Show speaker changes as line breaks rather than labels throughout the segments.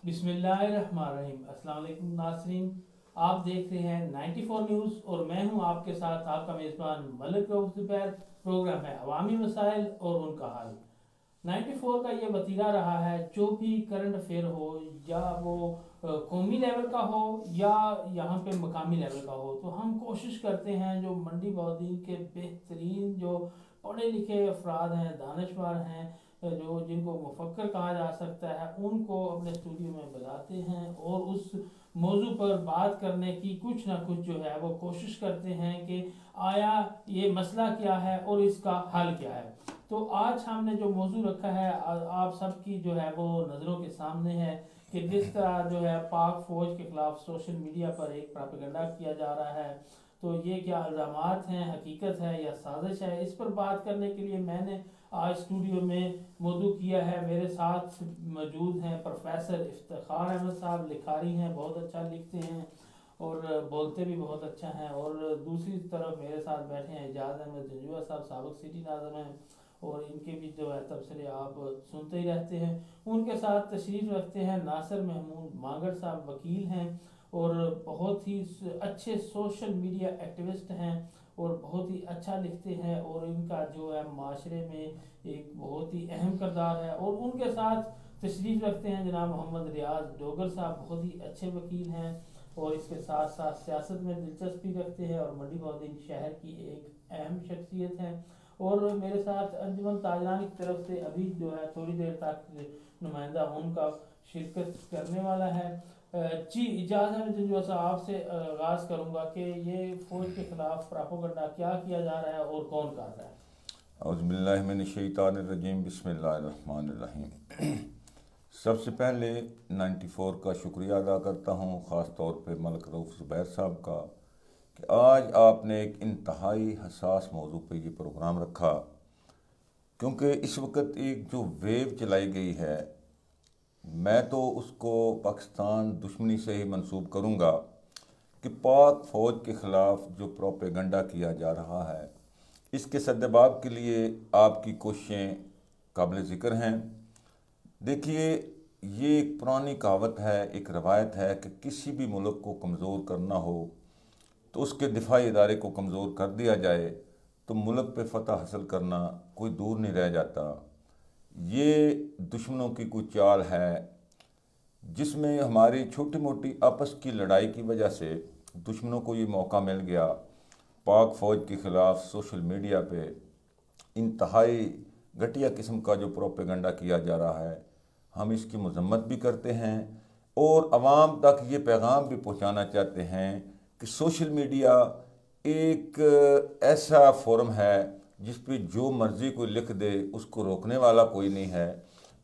बिस्मिल्लाहिर्रहमानिर्रहीम। अस्सलाम वालेकुम नाज़रीन, आप देख रहे हैं 94 न्यूज़ और मैं हूं आपके साथ आपका मेज़बान मलिक रऊफ ज़ुबैर। प्रोग्राम है अवामी मसाइल और उनका हल। 94 का ये वतीरा रहा है, जो भी करंट अफेयर हो, या वो कौमी लेवल का हो या यहाँ पे मकामी लेवल का हो, तो हम कोशिश करते हैं जो मंडी बौद्दीन के बेहतरीन जो पढ़े लिखे अफराद हैं, दानश्वर हैं, जो जिनको मुफक्कर कहा जा सकता है, उनको अपने स्टूडियो में बुलाते हैं और उस मौजू पर बात करने की कुछ ना कुछ जो है वो कोशिश करते हैं कि आया ये मसला क्या है और इसका हल क्या है। तो आज हमने जो मौजू रखा है आप सबकी जो है वो नज़रों के सामने है कि जिस तरह जो है पाक फौज के खिलाफ सोशल मीडिया पर एक प्रोपेगेंडा किया जा रहा है, तो ये क्या इल्ज़ामात हैं, हकीकत है या साजिश है, इस पर बात करने के लिए मैंने आज स्टूडियो में मौजू किया है। मेरे साथ मौजूद हैं प्रोफेसर इफ्तिखार अहमद साहब, लिखारी हैं, बहुत अच्छा लिखते हैं और बोलते भी बहुत अच्छा हैं। और दूसरी तरफ मेरे साथ बैठे हैं एजाज अहमद जंजुआ साहब, साबिक सिटी नाज़िम हैं और इनके भी जो है तबसरे आप सुनते ही रहते हैं। उनके साथ तशरीफ़ रखते हैं नासिर महमूद मांगड़ साहब, वकील हैं और बहुत ही अच्छे सोशल मीडिया एक्टिविस्ट हैं और बहुत ही अच्छा लिखते हैं और इनका जो है माशरे में एक बहुत ही अहम किरदार है। और उनके साथ तशरीफ़ रखते हैं जनाब मोहम्मद रियाज डोगर साहब, बहुत ही अच्छे वकील हैं और इसके साथ साथ सियासत में दिलचस्पी रखते हैं और मंडी बौद्दीन शहर की एक अहम शख्सियत हैं। और मेरे साथ अंजुमन ताजरानी की तरफ से अभी जो है थोड़ी देर तक नुमाइंदा उनका शिरकत करने वाला है। जी इजाज़त है जंजुआ साहब, आपसे आगाज़ करूँगा कि ये फ़ौज के ख़िलाफ़ प्रोपेगेंडा क्या किया जा रहा है और कौन कर रहा है।
औज़ुबिल्लाहिमिनश्शैतानिर्रजीम बिस्मिल्लाहिर्रहमानिर्रहीम। सबसे पहले 94 का शुक्रिया अदा करता हूँ, ख़ास तौर पे मलिक रऊफ ज़ुबैर साहब का, कि आज आपने एक इंतहाई हसास मौजू पे ये प्रोग्राम रखा। क्योंकि इस वक्त एक जो वेव चलाई गई है, मैं तो उसको पाकिस्तान दुश्मनी से ही मंसूब करूँगा कि पाक फ़ौज के ख़िलाफ़ जो प्रोपेगेंडा किया जा रहा है, इसके सद्देबाब के लिए आपकी कोशिशें काबिल ज़िक्र हैं। देखिए, ये एक पुरानी कहावत है, एक रवायत है कि किसी भी मुल्क को कमज़ोर करना हो तो उसके दिफाई इदारे को कमज़ोर कर दिया जाए तो मुल्क पे फ़तह हासिल करना कोई दूर नहीं रह जाता। ये दुश्मनों की कोई चाल है जिसमें हमारी छोटी मोटी आपस की लड़ाई की वजह से दुश्मनों को ये मौका मिल गया। पाक फ़ौज के ख़िलाफ़ सोशल मीडिया पे इंतहाई घटिया किस्म का जो प्रोपेगेंडा किया जा रहा है, हम इसकी मजम्मत भी करते हैं और आवाम तक ये पैगाम भी पहुंचाना चाहते हैं कि सोशल मीडिया एक ऐसा फोरम है जिस पे जो मर्ज़ी कोई लिख दे, उसको रोकने वाला कोई नहीं है।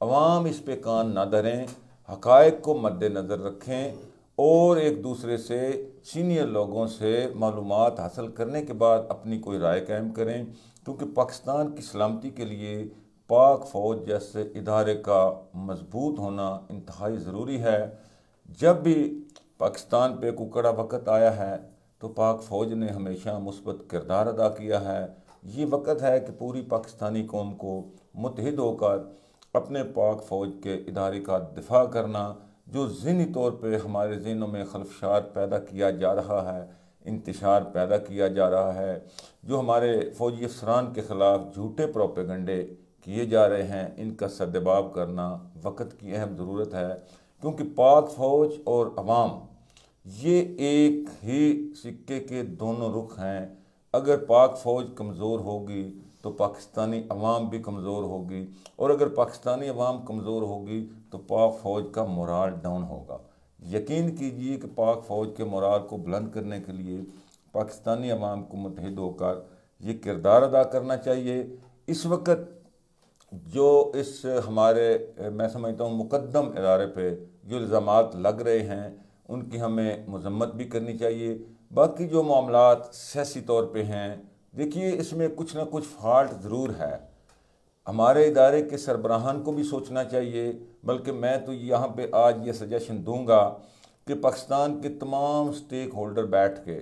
आवाम इस पे कान ना धरें, हक़ाइक़ को मद्देनज़र रखें और एक दूसरे से, सीनियर लोगों से मालूमात हासिल करने के बाद अपनी कोई राय कायम करें। क्योंकि पाकिस्तान की सलामती के लिए पाक फ़ौज जैसे इदारे का मजबूत होना इंतहाई ज़रूरी है। जब भी पाकिस्तान पे कोई कड़ा वक़्त आया है तो पाक फ़ौज ने हमेशा मुस्बत किरदार अदा किया है। ये वक़्त है कि पूरी पाकिस्तानी कौम को मुत्तहिद होकर अपने पाक फ़ौज के इदारे का दिफा करना, जो ज़हनी तौर पे हमारे ज़हनों में खलफशार पैदा किया जा रहा है, इंतशार पैदा किया जा रहा है, जो हमारे फ़ौजी अफसरान के ख़िलाफ़ झूठे प्रोपेगंडे किए जा रहे हैं, इनका सद्देबाब करना वक़्त की अहम ज़रूरत है। क्योंकि पाक फ़ौज और अवाम ये एक ही सिक्के के दोनों रुख हैं। अगर पाक फ़ौज कमज़ोर होगी तो पाकिस्तानी अवाम भी कमज़ोर होगी और अगर पाकिस्तानी अवाम कमज़ोर होगी तो पाक फ़ौज का मोराल डाउन होगा। यकीन कीजिए कि पाक फ़ौज के मोराल को बुलंद करने के लिए पाकिस्तानी अवाम को मुत्तहिद होकर ये किरदार अदा करना चाहिए। इस वक्त जो इस हमारे मैं समझता हूँ मुकद्दम इदारे पे जो इल्ज़ामात लग रहे हैं, उनकी हमें मजम्मत भी करनी चाहिए। बाकी जो मामलात सियासी तौर पे हैं, देखिए इसमें कुछ ना कुछ फॉल्ट ज़रूर है। हमारे इदारे के सरबराहान को भी सोचना चाहिए। बल्कि मैं तो यहाँ पे आज ये सजेशन दूंगा कि पाकिस्तान के तमाम स्टेक होल्डर बैठ के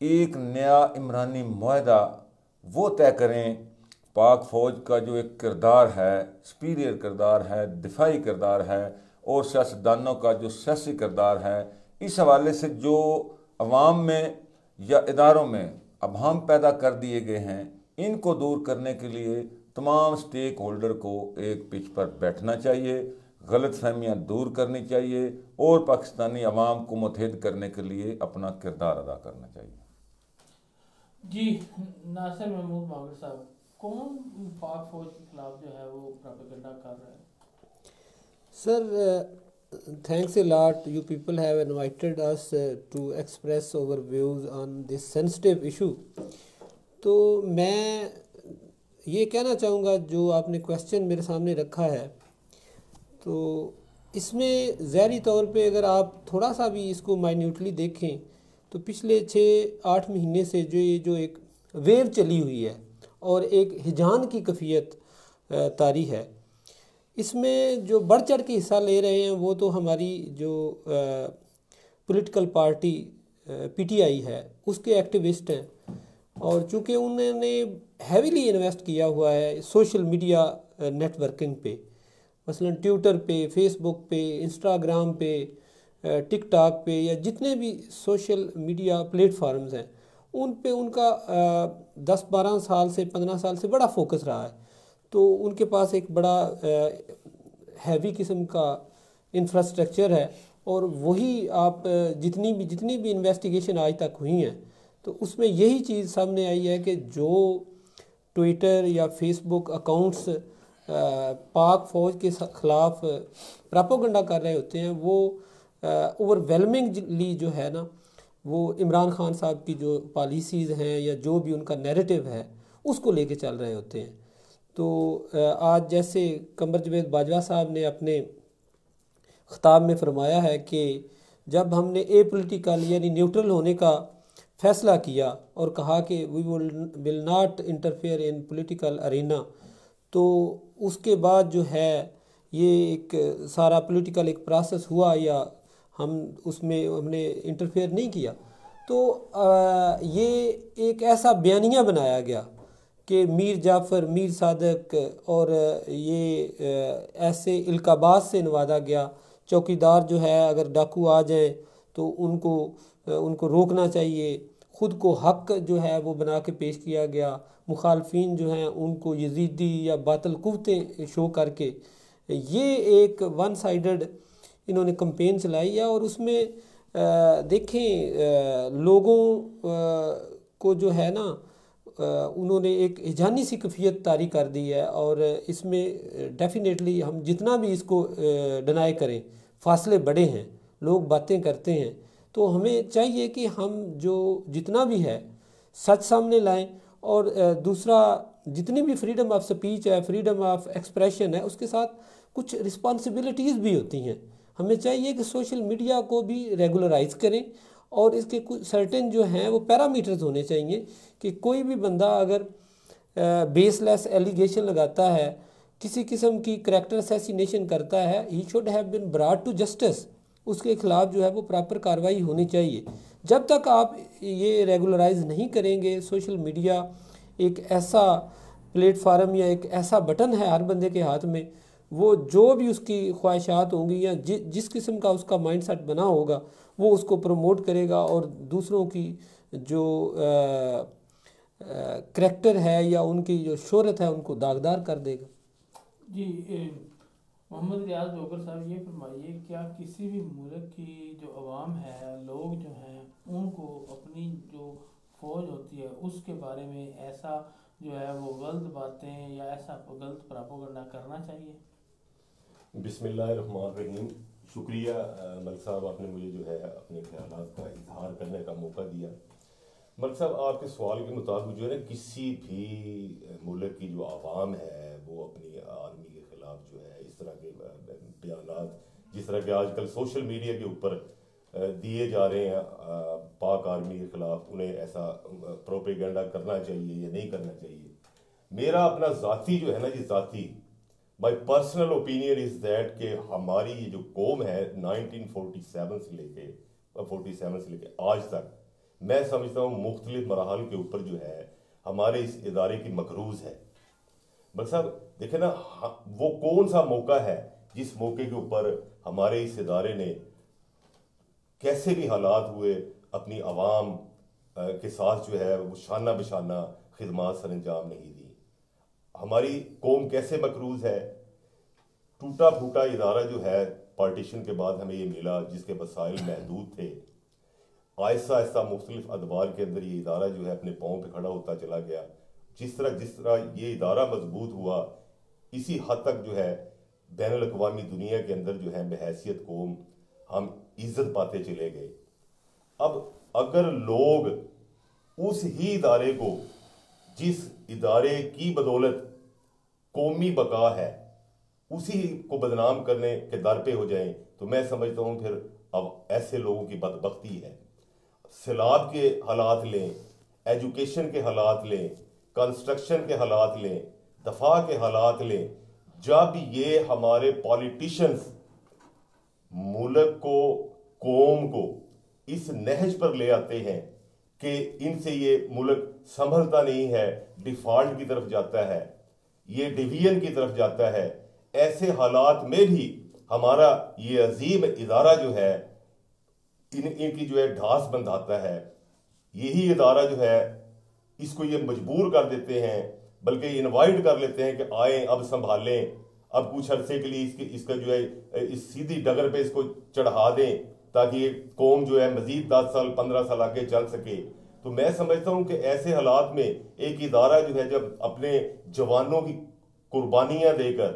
एक नया इमरानी मुआहदा वो तय करें। पाक फ़ौज का जो एक किरदार है, सुपीरियर किरदार है, दिफाई किरदार है, और सियासतदानों का जो सियासी किरदार है, इस हवाले से जो अवाम में या इदारों में अभाम पैदा कर दिए गए हैं, इनको दूर करने के लिए तमाम स्टेक होल्डर को एक पिच पर बैठना चाहिए, गलत फहमियाँ दूर करनी चाहिए और पाकिस्तानी अवाम को मुत्तहिद करने के लिए अपना किरदार अदा करना चाहिए।
जी नासिर महमूद मागर साहब, कौन पाक फौज के खिलाफ जो है वो प्रोपेगेंडा कर रहा है?
Sir, thanks a lot. You people have invited us to express our views on this sensitive issue. तो मैं ये कहना चाहूँगा, जो आपने क्वेश्चन मेरे सामने रखा है, तो इसमें ज़ाहिरी तौर पे अगर आप थोड़ा सा भी इसको माइन्यूटली देखें तो पिछले 6-8 महीने से जो एक वेव चली हुई है और एक हिजान की कैफियत तारी है, इसमें जो बढ़ चढ़ के हिस्सा ले रहे हैं वो तो हमारी जो पॉलिटिकल पार्टी पीटीआई है उसके एक्टिविस्ट हैं। और चूँकि उन्होंने हैवीली इन्वेस्ट किया हुआ है सोशल मीडिया नेटवर्किंग पे, मसलन ट्विटर पे, फेसबुक पे, इंस्टाग्राम पे, टिकटॉक पे, या जितने भी सोशल मीडिया प्लेटफार्म्स हैं उन पे उनका 10-12 साल से 15 साल से बड़ा फोकस रहा है। तो उनके पास एक बड़ा हैवी किस्म का इंफ्रास्ट्रक्चर है और वही आप जितनी भी इन्वेस्टिगेशन आज तक हुई हैं तो उसमें यही चीज़ सामने आई है कि जो ट्विटर या फेसबुक अकाउंट्स पाक फ़ौज के ख़िलाफ़ प्रोपेगेंडा कर रहे होते हैं वो ओवरवेलमिंगली जो है ना, वो इमरान खान साहब की जो पॉलिसीज़ हैं या जो भी उनका नैरेटिव है उसको लेके चल रहे होते हैं। तो आज जैसे कमर जवेद बाजवा साहब ने अपने ख़िताब में फरमाया है कि जब हमने ए पोलिटिकल यानी न्यूट्रल होने का फ़ैसला किया और कहा कि we will not interfere in political arena, तो उसके बाद जो है ये एक सारा पॉलिटिकल एक प्रोसेस हुआ या हम उसमें हमने इंटरफेयर नहीं किया। तो ये एक ऐसा बयानिया बनाया गया कि मीर जाफ़र, मीर सादक और ये ऐसे इल्काबाज से नवाजा गया, चौकीदार जो है अगर डाकू आ जाए तो उनको रोकना चाहिए, ख़ुद को हक जो है वो बना के पेश किया गया, मुखालफिन जो हैं उनको यजीदी या बातल कुव्वतें शो करके ये एक वन साइडेड इन्होंने कंपेन चलाई है। और उसमें देखें लोगों को जो है ना उन्होंने एक हिजानी सी कैफियत तारी कर दी है और इसमें डेफिनेटली हम जितना भी इसको डिनाई करें, फासले बड़े हैं, लोग बातें करते हैं, तो हमें चाहिए कि हम जो जितना भी है सच सामने लाएं। और दूसरा, जितनी भी फ्रीडम ऑफ स्पीच है, फ्रीडम ऑफ एक्सप्रेशन है, उसके साथ कुछ रिस्पॉन्सिबिलिटीज़ भी होती हैं। हमें चाहिए कि सोशल मीडिया को भी रेगुलराइज करें और इसके कुछ सर्टेन जो हैं वो पैरामीटर्स होने चाहिए कि कोई भी बंदा अगर बेसलेस एलिगेशन लगाता है, किसी किस्म की करैक्टर असैसिनेशन करता है, he should have been brought to justice, उसके खिलाफ जो है वो प्रॉपर कार्रवाई होनी चाहिए। जब तक आप ये रेगुलराइज नहीं करेंगे, सोशल मीडिया एक ऐसा प्लेटफार्म या एक ऐसा बटन है हर बंदे के हाथ में, वो जो भी उसकी ख्वाहिशात होंगी या जिस किस्म का उसका माइंडसेट बना होगा वो उसको प्रमोट करेगा और दूसरों की जो करैक्टर है या उनकी जो शोहरत है उनको दागदार कर देगा।
जी मोहम्मद रियाज जोगर साहब, ये फरमाइए, क्या किसी भी मुल्क की जो अवाम है, लोग जो हैं, उनको अपनी जो फ़ौज होती है उसके बारे में ऐसा जो है वो गलत बातें या ऐसा गलत प्रोपेगेंडा करना चाहिए?
बिस्मिल्लाहिर्रहमानिर्रहीम। शुक्रिया मलिक साहब, आपने मुझे जो है अपने ख्यालात का इजहार करने का मौका दिया। मलिक साहब, आपके सवाल के मुताबिक जो है ना, किसी भी मुल्क की जो आवाम है वो अपनी आर्मी के ख़िलाफ़ जो है इस तरह के बयानात, जिस तरह के आजकल सोशल मीडिया के ऊपर दिए जा रहे हैं पाक आर्मी के ख़िलाफ़, उन्हें ऐसा प्रोपेगेंडा करना चाहिए या नहीं करना चाहिए। मेरा अपना ज़ाती जो है ना जी, ज़ाती my personal opinion is that कि हमारी ये जो कौम है 1947 से लेके 47 से लेके आज तक, मैं समझता हूँ मुख्तलिफ मराहल के ऊपर जो है हमारे इस इदारे की मकरूज़ है। बस साहब देखे ना, वो कौन सा मौका है जिस मौके के ऊपर हमारे इस इदारे ने कैसे भी हालात हुए अपनी आवाम के साथ जो है वो शाना बशाना खिदमात सर अंजाम नहीं दी। हमारी कौम कैसे मकरूज है, टूटा फूटा इदारा जो है पार्टीशन के बाद हमें ये मिला जिसके वसाइल महदूद थे। आहिस्ता आहिस्ता मुख्तलिफ अदवार के अंदर ये इदारा जो है अपने पाँव पे खड़ा होता चला गया। जिस तरह ये इदारा मजबूत हुआ, इसी हद तक जो है बैनुल अक़वामी दुनिया के अंदर जो है बहैसियत कौम हम इज्जत पाते चले गए। अब अगर लोग उस ही इदारे को, जिस इदारे की बदौलत कौमी बका है, उसी को बदनाम करने के दर पे हो जाएं, तो मैं समझता हूँ फिर अब ऐसे लोगों की बदबख्ती है। सैलाब के हालात लें, एजुकेशन के हालात लें, कंस्ट्रक्शन के हालात लें, दफा के हालात लें, जब ये हमारे पॉलिटिशियंस मुल्क को, कौम को इस नहज पर ले आते हैं कि इनसे ये मुल्क संभलता नहीं है, डिफॉल्ट की तरफ जाता है, ये डिवीजन की तरफ जाता है, ऐसे हालात में भी हमारा ये अजीम इदारा जो है इनकी जो है ढास बंधाता है। यही इदारा जो है इसको ये मजबूर कर देते हैं, बल्कि इनवाइट कर लेते हैं कि आए अब संभालें, अब कुछ अरसे के लिए इसका जो है इस सीधी डगर पे इसको चढ़ा दें ताकि ये कौम जो है मजीद 10 साल 15 साल आगे चल सके। तो मैं समझता हूँ कि ऐसे हालात में एक इदारा जो है जब अपने जवानों की कुर्बानियाँ देकर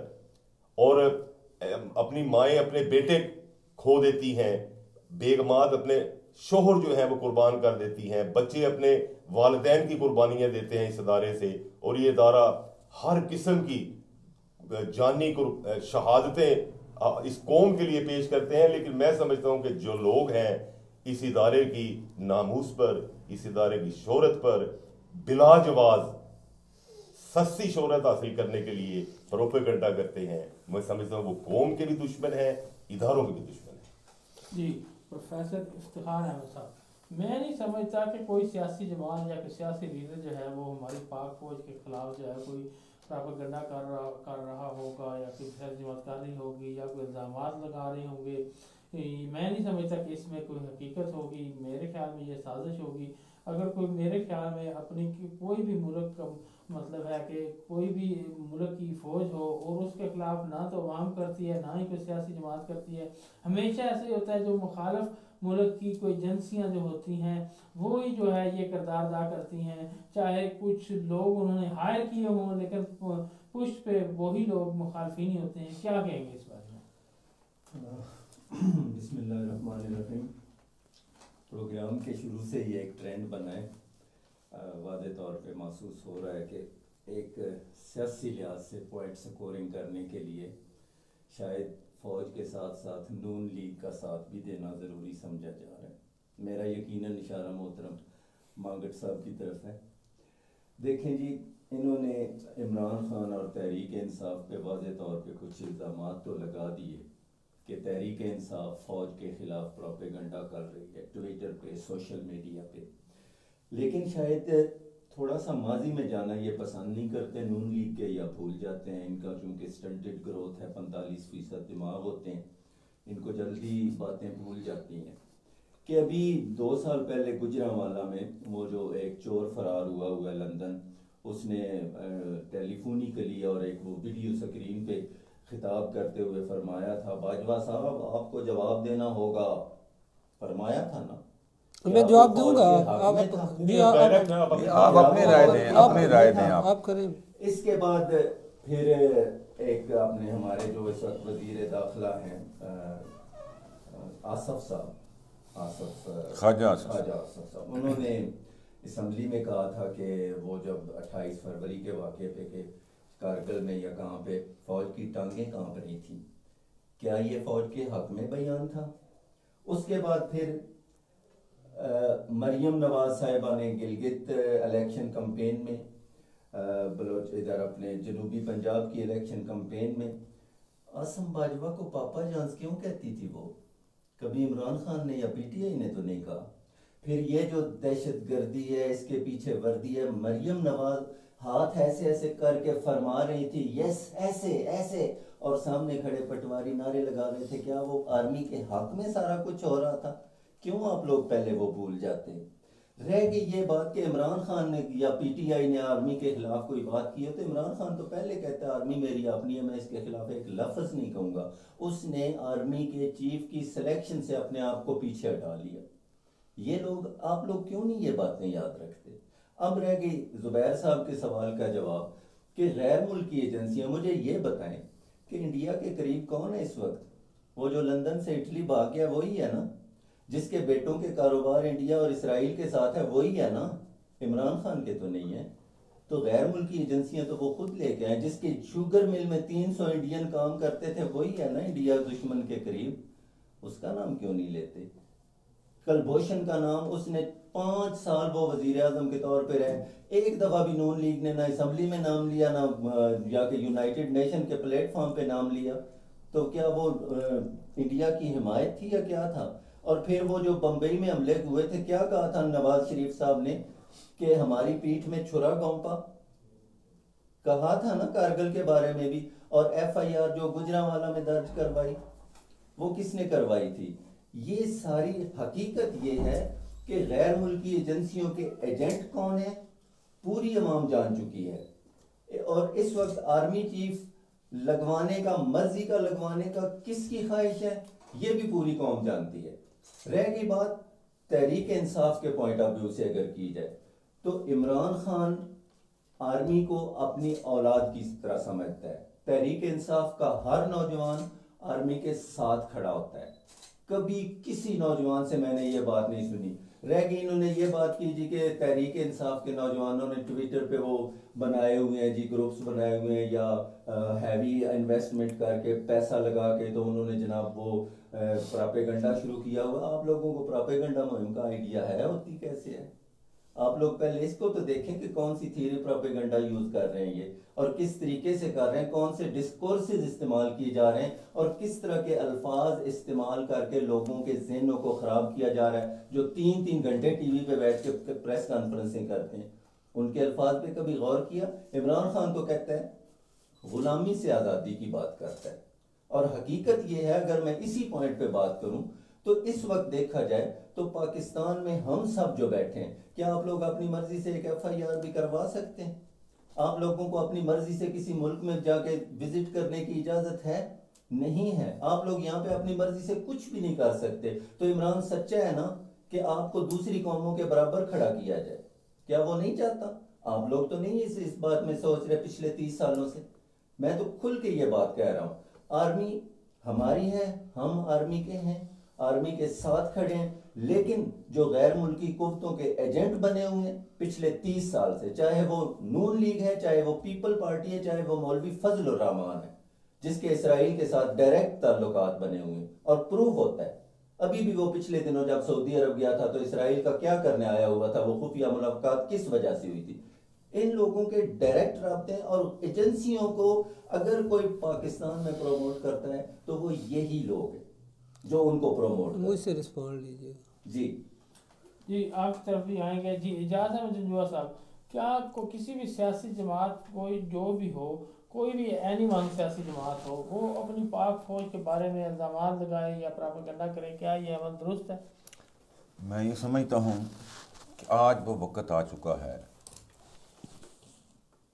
और अपनी माएँ अपने बेटे खो देती हैं, बेगमात अपने शोहर जो है वो कुर्बान कर देती हैं, बच्चे अपने वालिदैन की कुर्बानियाँ देते हैं इस इदारे से, और ये इदारा हर किस्म की जानी शहादतें इस कौम के लिए पेश करते हैं। लेकिन मैं समझता हूँ कि जो लोग हैं इस इदारे की नामूस पर, इस इदारे की शोहरत पर बिलाजवाज सस्ती शोहरत हासिल करने के लिए प्रोपेगेंडा करते हैं, मैं समझता हूँ वो कौम के भी दुश्मन है, इदारों के भी दुश्मन है।
जी प्रोफेसर इफ्तिखार अहमद साहब, मैं नहीं समझता कि कोई सियासी जमात या कोई सियासी लीडर जो है वो हमारी पाक फौज के खिलाफ जो है कोई प्रोपेगेंडा कर रहा होगा या कोई तर्जुमा कर रही होगी या कोई इल्ज़ाम लगा रहे होंगे। मैं नहीं समझता कि इसमें कोई हकीकत होगी। मेरे ख्याल में ये साजिश होगी। अगर कोई, मेरे ख्याल में अपनी कोई भी मुल्क का मतलब है कि कोई भी मुल्क की फ़ौज हो और उसके खिलाफ ना तो अवाम करती है ना ही कोई सियासी जमात करती है, हमेशा ऐसे ही होता है जो मुखालिफ मुल्क की कोई एजेंसियाँ जो होती हैं वो ही जो है ये किरदार अदा करती हैं, चाहे कुछ लोग उन्होंने हायर किए हों लेकिन पुष्ट पे वही लोग मुखालफिन ही होते हैं। क्या कहेंगे इस बारे में?
बिस्मिल्लाहिर्रहमानिर्रहीम। प्रोग्राम के शुरू से ही एक ट्रेंड बना है, वादे तौर पे महसूस हो रहा है कि एक सियासी लिहाज से पॉइंट स्कोरिंग करने के लिए शायद फ़ौज के साथ साथ नून लीग का साथ भी देना ज़रूरी समझा जा रहा है। मेरा यकीनन इशारा मोहतरम मांगट साहब की तरफ है। देखें जी, इन्होंने इमरान खान और तहरीक इंसाफ पे वाज़े तौर पे कुछ इल्ज़ाम तो लगा दिए कि तहरीक इंसाफ फ़ौज के ख़िलाफ़ प्रोपेगेंडा कर रही है ट्विटर पे, सोशल मीडिया पे, लेकिन शायद थोड़ा सा माजी में जाना ये पसंद नहीं करते नून लीग के, या भूल जाते हैं। इनका चूँकि स्टंटेड ग्रोथ है, 45% दिमाग होते हैं, इनको जल्दी बातें भूल जाती हैं। कि अभी 2 साल पहले गुजरांवाला में वो जो एक चोर फरार हुआ है लंदन, उसने टेलीफोनिकली और एक वो वीडियो स्क्रीन पे खिताब करते हुए फरमाया था, बाजवा साहब आपको जवाब देना होगा, फरमाया था ना।
मैं जवाब दूंगा, आप
अपनी राय दें, अपनी राय दें,
आप करें।
इसके बाद फिर एक आपने हमारे जो इस वक्त वजीर दाखिला हैं आसफ साहब, ख्वाजा आसफ साहब, उन्होंने असम्बली में कहा था कि वो जब 28 फरवरी के वाक़े पे के कारगिल में या कहाँ पे फ़ौज की टांगें कांप रही थी, क्या ये फ़ौज के हक में बयान था? उसके बाद फिर मरियम नवाज साहिबा ने गिलगित इलेक्शन कम्पेन में, बलोच इधर अपने जनूबी पंजाब की इलेक्शन कम्पेन में आसम बाजवा को पापा जांस क्यों कहती थी? वो कभी इमरान खान ने या पीटीआई ने तो नहीं कहा। फिर ये जो दहशत गर्दी है इसके पीछे वर्दी है, मरियम नवाज हाथ ऐसे ऐसे करके फरमा रही थी यस ऐसे ऐसे, और सामने खड़े पटवारी नारे लगा रहे थे। क्या वो आर्मी के हक में सारा कुछ हो रहा था? क्यों आप लोग पहले वो भूल जाते हैं? रह गई ये बात कि इमरान खान ने या पीटीआई ने आर्मी के खिलाफ कोई बात की है तो इमरान खान तो पहले कहता है आर्मी मेरी अपनी है, मैं इसके खिलाफ एक लफ्ज नहीं कहूँगा। उसने आर्मी के चीफ की सिलेक्शन से अपने आप को पीछे हटा लिया। ये लोग, आप लोग क्यों नहीं ये बातें याद रखते? अब रह गई जुबैर साहब के सवाल का जवाब कि गैर मुल्की एजेंसियां, मुझे ये बताएं कि इंडिया के करीब कौन है इस वक्त? वो जो लंदन से इटली भाग गया वही है ना? जिसके बेटों के कारोबार इंडिया और इसराइल के साथ है वही है ना? इमरान खान के तो नहीं है। तो गैर मुल्की एजेंसियां तो वो खुद लेके आए। जिसके शुगर मिल में 300 इंडियन काम करते थे वही है ना इंडिया दुश्मन के करीब। उसका नाम क्यों नहीं लेते? कलभूषण का नाम, उसने 5 साल वो वजीर आजम के तौर पे रहे, एक दफा भी नून लीग ने ना असम्बली में नाम लिया ना जाके यूनाइटेड नेशन के प्लेटफॉर्म पे नाम लिया। तो क्या वो इंडिया की हिमायत थी या क्या था? और फिर वो जो बम्बई में हमले हुए थे, क्या कहा था नवाज शरीफ साहब ने कि हमारी पीठ में छुरा घोंपा? कहा था ना कारगिल के बारे में भी। और FIR जो गुजरांवाला में दर्ज करवाई, वो किसने करवाई थी? ये सारी हकीकत ये है कि गैर मुल्की एजेंसियों के एजेंट कौन है पूरी अवाम जान चुकी है। और इस वक्त आर्मी चीफ लगवाने का, मर्जी का लगवाने का किसकी ख्वाहिश है ये भी पूरी कौम जानती है। रह गई बात तहरीक इंसाफ के पॉइंट ऑफ व्यू से अगर की जाए तो इमरान खान आर्मी को अपनी औलाद की तरह समझता है। तहरीक इंसाफ का हर नौजवान आर्मी के साथ खड़ा होता है। कभी किसी नौजवान से मैंने ये बात नहीं सुनी। रह गई इन्होंने ये बात की जी कि तहरीक इंसाफ के नौजवानों ने ट्विटर पे वो बनाए हुए हैं जी, ग्रुप्स बनाए हुए हैं या हैवी इन्वेस्टमेंट करके पैसा लगा के तो उन्होंने जनाब वो प्रोपेगेंडा शुरू किया हुआ। आप लोगों को प्रोपेगेंडा मुहिम का आइडिया है? होती कैसे है? आप लोग पहले इसको तो देखें कि कौन सी थ्योरी प्रोपेगेंडा यूज कर रहे हैं ये, और किस तरीके से कर रहे हैं, कौन से डिस्कोर्सेज इस्तेमाल किए जा रहे हैं और किस तरह के अल्फाज इस्तेमाल करके लोगों के ज़हनों को ख़राब किया जा रहा है। जो 3-3 घंटे टीवी पे बैठ के प्रेस कॉन्फ्रेंसिंग करते हैं, उनके अल्फाज पे कभी गौर किया? इमरान खान तो कहता है गुलामी से आज़ादी की बात करता है। और हकीकत ये है, अगर मैं इसी पॉइंट पे बात करूं तो इस वक्त देखा जाए तो पाकिस्तान में हम सब जो बैठे हैं, क्या आप लोग अपनी मर्जी से एक FIR भी करवा सकते हैं? आप लोगों को अपनी मर्जी से किसी मुल्क में जाके विजिट करने की इजाजत है? नहीं है। आप लोग यहाँ पे अपनी मर्जी से कुछ भी नहीं कर सकते। तो इमरान सच्चा है ना कि आपको दूसरी कौमों के बराबर खड़ा किया जाए? क्या वो नहीं चाहता? आप लोग तो नहीं इस बात में सोच रहे पिछले 30 सालों से। मैं तो खुल के ये बात कह रहा हूँ, आर्मी हमारी है, हम आर्मी के हैं, आर्मी के साथ खड़े हैं। लेकिन जो गैर मुल्की कुव्वतों के एजेंट बने हुए हैं पिछले 30 साल से, चाहे वो नून लीग है, चाहे वो पीपल पार्टी है, चाहे वो मौलवी फजल रहमान है, जिसके इसराइल के साथ डायरेक्ट ताल्लुकात बने हुए हैं और प्रूव होता है। अभी भी वो पिछले दिनों जब सऊदी अरब गया था तो इसराइल का क्या करने आया हुआ था, वो खुफिया मुलाकात किस वजह से हुई थी? इन लोगों के डायरेक्ट राब्ते और एजेंसियों को अगर कोई पाकिस्तान में प्रमोट करता है तो वो यही लोग हैं जो उनको प्रमोट।
मुझसे रिस्पॉन्ड लीजिए
जी आपकी तरफ भी आएंगे। जी इजाज़त है जुआ साहब, क्या आपको किसी भी सियासी जमात, कोई जो भी हो, कोई भी एनी वन सियासी जमात हो, वो अपनी पाक फौज के बारे में इल्ज़ाम लगाए या प्रोपेगेंडा करे, क्या ये अमल दुरुस्त है?
मैं ये समझता हूँ कि आज वो वक्त आ चुका है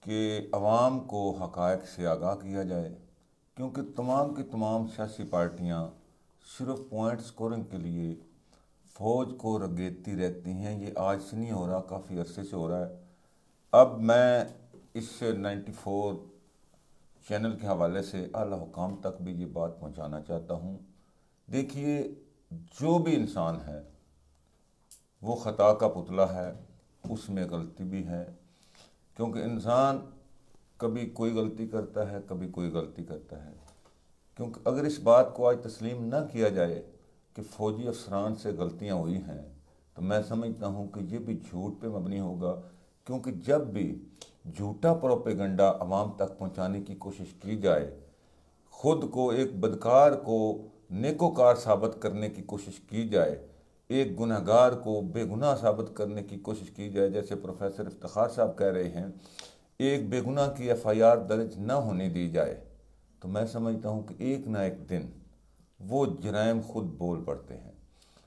कि अवाम को हक़ाइक़ से आगाह किया जाए, क्योंकि तमाम की तमाम सियासी पार्टियाँ सिर्फ पॉइंट स्कोरिंग के लिए फ़ौज को रगेती रहती हैं। ये आज से नहीं हो रहा, काफ़ी अरसे से हो रहा है। अब मैं इस 94 चैनल के हवाले से आला हुकाम तक भी ये बात पहुंचाना चाहता हूं। देखिए, जो भी इंसान है वो ख़ता का पुतला है, उसमें गलती भी है, क्योंकि इंसान कभी कोई गलती करता है, कभी कोई गलती करता है। क्योंकि अगर इस बात को आज तस्लीम ना किया जाए कि फ़ौजी अफसरान से गलतियां हुई हैं, तो मैं समझता हूं कि ये भी झूठ पे मबनी होगा। क्योंकि जब भी झूठा प्रोपेगेंडा आवाम तक पहुंचाने की कोशिश की जाए, ख़ुद को एक बदकार को नेकोकार साबित करने की कोशिश की जाए, एक गुनहगार को बेगुनाह साबित करने की कोशिश की जाए, जैसे प्रोफेसर इफ्तिखार साहब कह रहे हैं, एक बेगुनाह की FIR दर्ज न होने दी जाए तो मैं समझता हूँ कि एक ना एक दिन वो जराइम खुद बोल पड़ते हैं।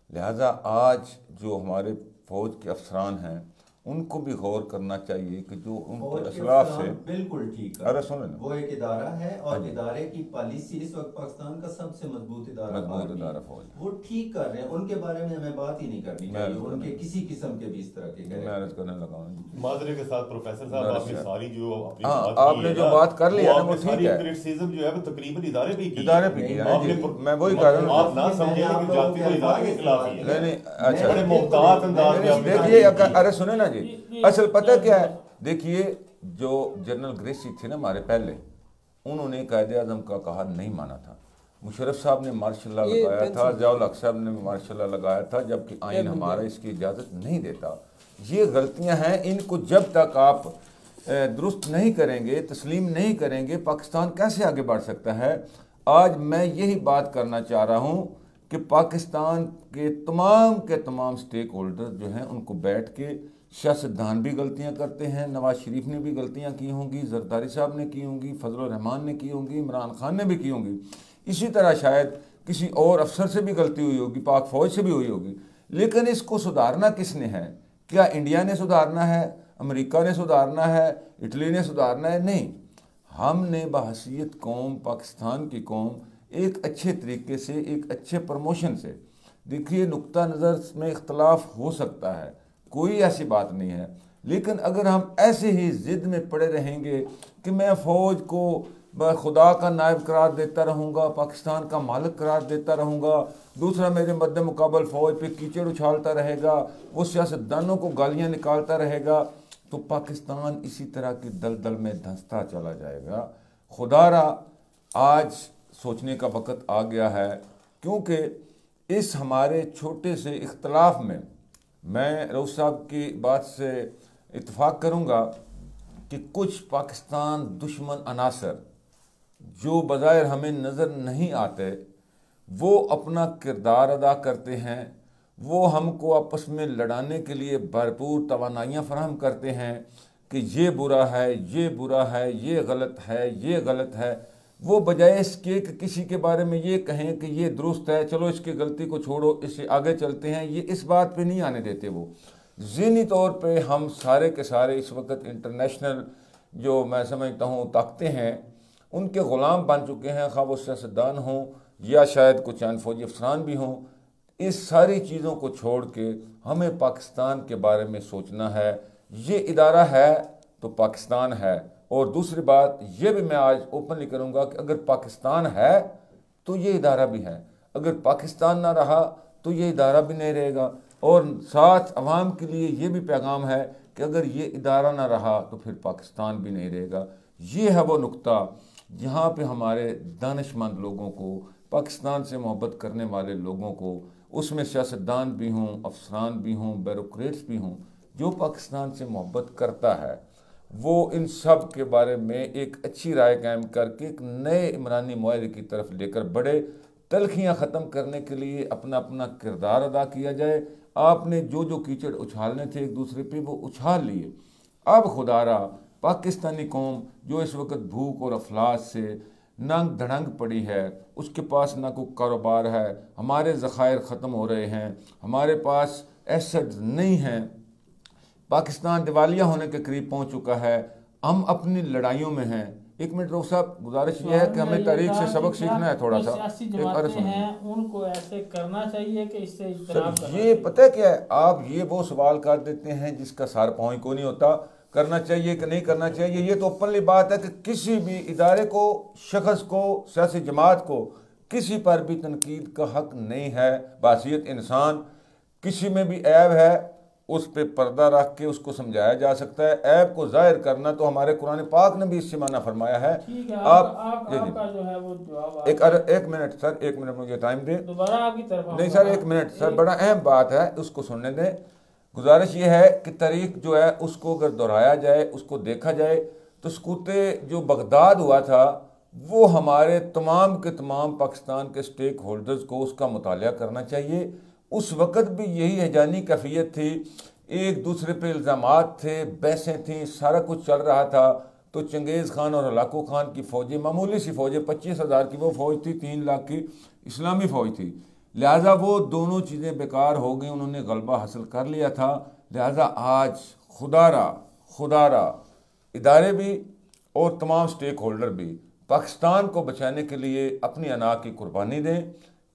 लिहाजा आज जो हमारे फ़ौज के अफसरान हैं उनको भी गौर करना चाहिए कि जो उनके
फौज के
असलाफ से
अफसरान बिल्कुल ठीक है।
अरे सुनो ना,
वो एक इदारा है
हाँ
और
जी।
इदारे की पॉलिसी इस वक्त पाकिस्तान का सबसे मजबूत इदारा आर्मी है।
फौज
वो ठीक कर रहे हैं, उनके बारे में हमें बात ही नहीं करनी
मैं
चाहिए,
अर्ज
उनके
करने-
किसी किस्म के भी इस तरह के
मैं
character।
अर्ज करने लगा हूँ।
माजरे के साथ प्रोफेसर साहब
बस
आपने
यार।
सारी जो अपनी
हाँ,
बात की
आपने
है
जो
ना,
बात कर ली है ना, वो
आपने
ठीक
सारी
है।
क्रिटिसिज्म जो है वो तकरीबन इदारे पे की
इदारे पे की है, हाँ
आपने
जी। मैं वही कह रहा हूँ।
आप ना समझे लेकिन जाती तो इदारे के खिलाफ ही है।
नहीं, अच्छा।
बड़े मोहतात अंदाज में आपने
देखिए
तारीफ की।
अरे सुने ना जी, असल पता क्या है, देखिए जो जनरल ग्रेसी थे ना हमारे पहले, उन्होंने कायदे आज़म का कहा नहीं माना था। मुशर्रफ साहब ने मार्शल लॉ
ये
लगाया था,
पेंसिल-
ज़ियाउल हक साहब ने मार्शल लॉ लगाया था, जबकि आइन हमारा इसकी इजाज़त नहीं देता। ये गलतियां हैं, इनको जब तक आप दुरुस्त नहीं करेंगे, तस्लीम नहीं करेंगे, पाकिस्तान कैसे आगे बढ़ सकता है। आज मैं यही बात करना चाह रहा हूँ कि पाकिस्तान के तमाम स्टेक होल्डर जो हैं उनको बैठ के, सियासतदान भी गलतियां करते हैं, नवाज शरीफ ने भी गलतियां की होंगी, जरदारी साहब ने की होंगी, फजल रहमान ने की होंगी, इमरान खान ने भी की होंगी, इसी तरह शायद किसी और अफसर से भी गलती हुई होगी, पाक फौज से भी हुई होगी। लेकिन इसको सुधारना किसने है? क्या इंडिया ने सुधारना है, अमेरिका ने सुधारना है, इटली ने सुधारना है? नहीं, हमने बहसीयत कौम, पाकिस्तान की कौम, एक अच्छे तरीके से, एक अच्छे प्रमोशन से, देखिए नुक्ता नज़र में इख्तलाफ हो सकता है, कोई ऐसी बात नहीं है, लेकिन अगर हम ऐसे ही ज़िद में पड़े रहेंगे कि मैं फ़ौज को खुदा का नायब करार देता रहूँगा, पाकिस्तान का मालिक करार देता रहूँगा, दूसरा मेरे मद्दे मुकाबल फ़ौज पे कीचड़ उछालता रहेगा, वो सियासतदानों को गालियाँ निकालता रहेगा, तो पाकिस्तान इसी तरह की दलदल में धंसता चला जाएगा। खुदारा आज सोचने का वक़्त आ गया है, क्योंकि इस हमारे छोटे से इख्तलाफ में मैं रऊफ साहब की बात से इत्तेफाक करूँगा कि कुछ पाकिस्तान दुश्मन अनासर जो बज़ाहिर हमें नज़र नहीं आते, वो अपना किरदार अदा करते हैं, वो हमको आपस में लड़ाने के लिए भरपूर तवानाइयाँ फराहम करते हैं कि ये बुरा है, ये बुरा है, ये गलत है, ये गलत है। वो बजाय इसके कि किसी के बारे में ये कहें कि ये दुरुस्त है, चलो इसकी गलती को छोड़ो, इससे आगे चलते हैं, ये इस बात पे नहीं आने देते। वो ज़हनी तौर पे हम सारे के सारे इस वक्त इंटरनेशनल जो मैं समझता हूँ ताकतें हैं उनके ग़ुलाम बन चुके हैं, खा वो सियासतदान हों या शायद कुछ चंद फौजी अफसरान भी हों। इस सारी चीज़ों को छोड़ के हमें पाकिस्तान के बारे में सोचना है। ये इदारा है तो पाकिस्तान है, और दूसरी बात ये भी मैं आज ओपनली करूँगा कि अगर पाकिस्तान है तो ये इदारा भी है, अगर पाकिस्तान ना रहा तो ये इदारा भी नहीं रहेगा। और साथ अवाम के लिए ये भी पैगाम है कि अगर ये इदारा ना रहा तो फिर पाकिस्तान भी नहीं रहेगा। ये है वो नुक्ता जहाँ पे हमारे दानिशमंद लोगों को, पाकिस्तान से मोहब्बत करने वाले लोगों को, उसमें सियासतदान भी हों, अफसरान भी हों, ब्यूरोक्रेट्स भी हों, जो पाकिस्तान से मोहब्बत करता है, वो इन सब के बारे में एक अच्छी राय कायम करके एक नए इमरानी मुआहदे की तरफ लेकर बढ़े। तलखियाँ ख़त्म करने के लिए अपना अपना किरदार अदा किया जाए। आपने जो जो कीचड़ उछालने थे एक दूसरे पे वो उछाल लिए। अब खुदारा पाकिस्तानी कौम जो इस वक्त भूख और अफलास से नंग धड़ंग पड़ी है, उसके पास ना कोई कारोबार है, हमारे ज़खायर ख़त्म हो रहे हैं, हमारे पास एसेट्स नहीं हैं, पाकिस्तान दिवालिया होने के करीब पहुंच चुका है, हम अपनी लड़ाइयों में हैं। एक मिनट रोक साहब, गुजारिश ये है कि हमें तारीख से सबक सीखना है थोड़ा सा।
सियासी जमातें हैं उनको ऐसे करना चाहिए कि इससे इज्तनाब करना
ये पता है क्या है, आप ये वो सवाल कर देते हैं जिसका सार पहुँच को नहीं होता, करना चाहिए कि नहीं करना चाहिए। ये तो ओपनली बात है कि किसी भी इदारे को, शख्स को, सियासी जमात को किसी पर भी तनकीद का हक नहीं है। बासियत इंसान, किसी में भी ऐब है उस पे पर्दा रख के उसको समझाया जा सकता है। ऐब को जाहिर करना तो हमारे कुरान पाक ने भी इससे माना फरमाया है।
ठीक है,
आपका
जो है वो जवाब
एक मिनट सर, एक मिनट मुझे टाइम दे,
दोबारा आपकी तरफ
नहीं सर एक मिनट सर, बड़ा अहम बात है, उसको सुनने दें। गुजारिश ये है कि तारीख जो है उसको अगर दोहराया जाए, उसको देखा जाए, तो सकूते जो बगदाद हुआ था वो हमारे तमाम के तमाम पाकिस्तान के स्टेक होल्डर्स को उसका मुतालिया करना चाहिए। उस वक़्त भी यही हैजानी कैफियत थी। एक दूसरे पे इल्ज़ामात थे, बहसें थीं, सारा कुछ चल रहा था। तो चंगेज़ खान और हलाकू खान की फ़ौजें, मामूली सी फ़ौजें, 25,000 की वो फ़ौज थी, 3 लाख की इस्लामी फ़ौज थी। लिहाजा वो दोनों चीज़ें बेकार हो गई, उन्होंने गलबा हासिल कर लिया था। लिहाजा आज खुदारा इदारे भी और तमाम स्टेक होल्डर भी पाकिस्तान को बचाने के लिए अपनी अना की कुर्बानी दें,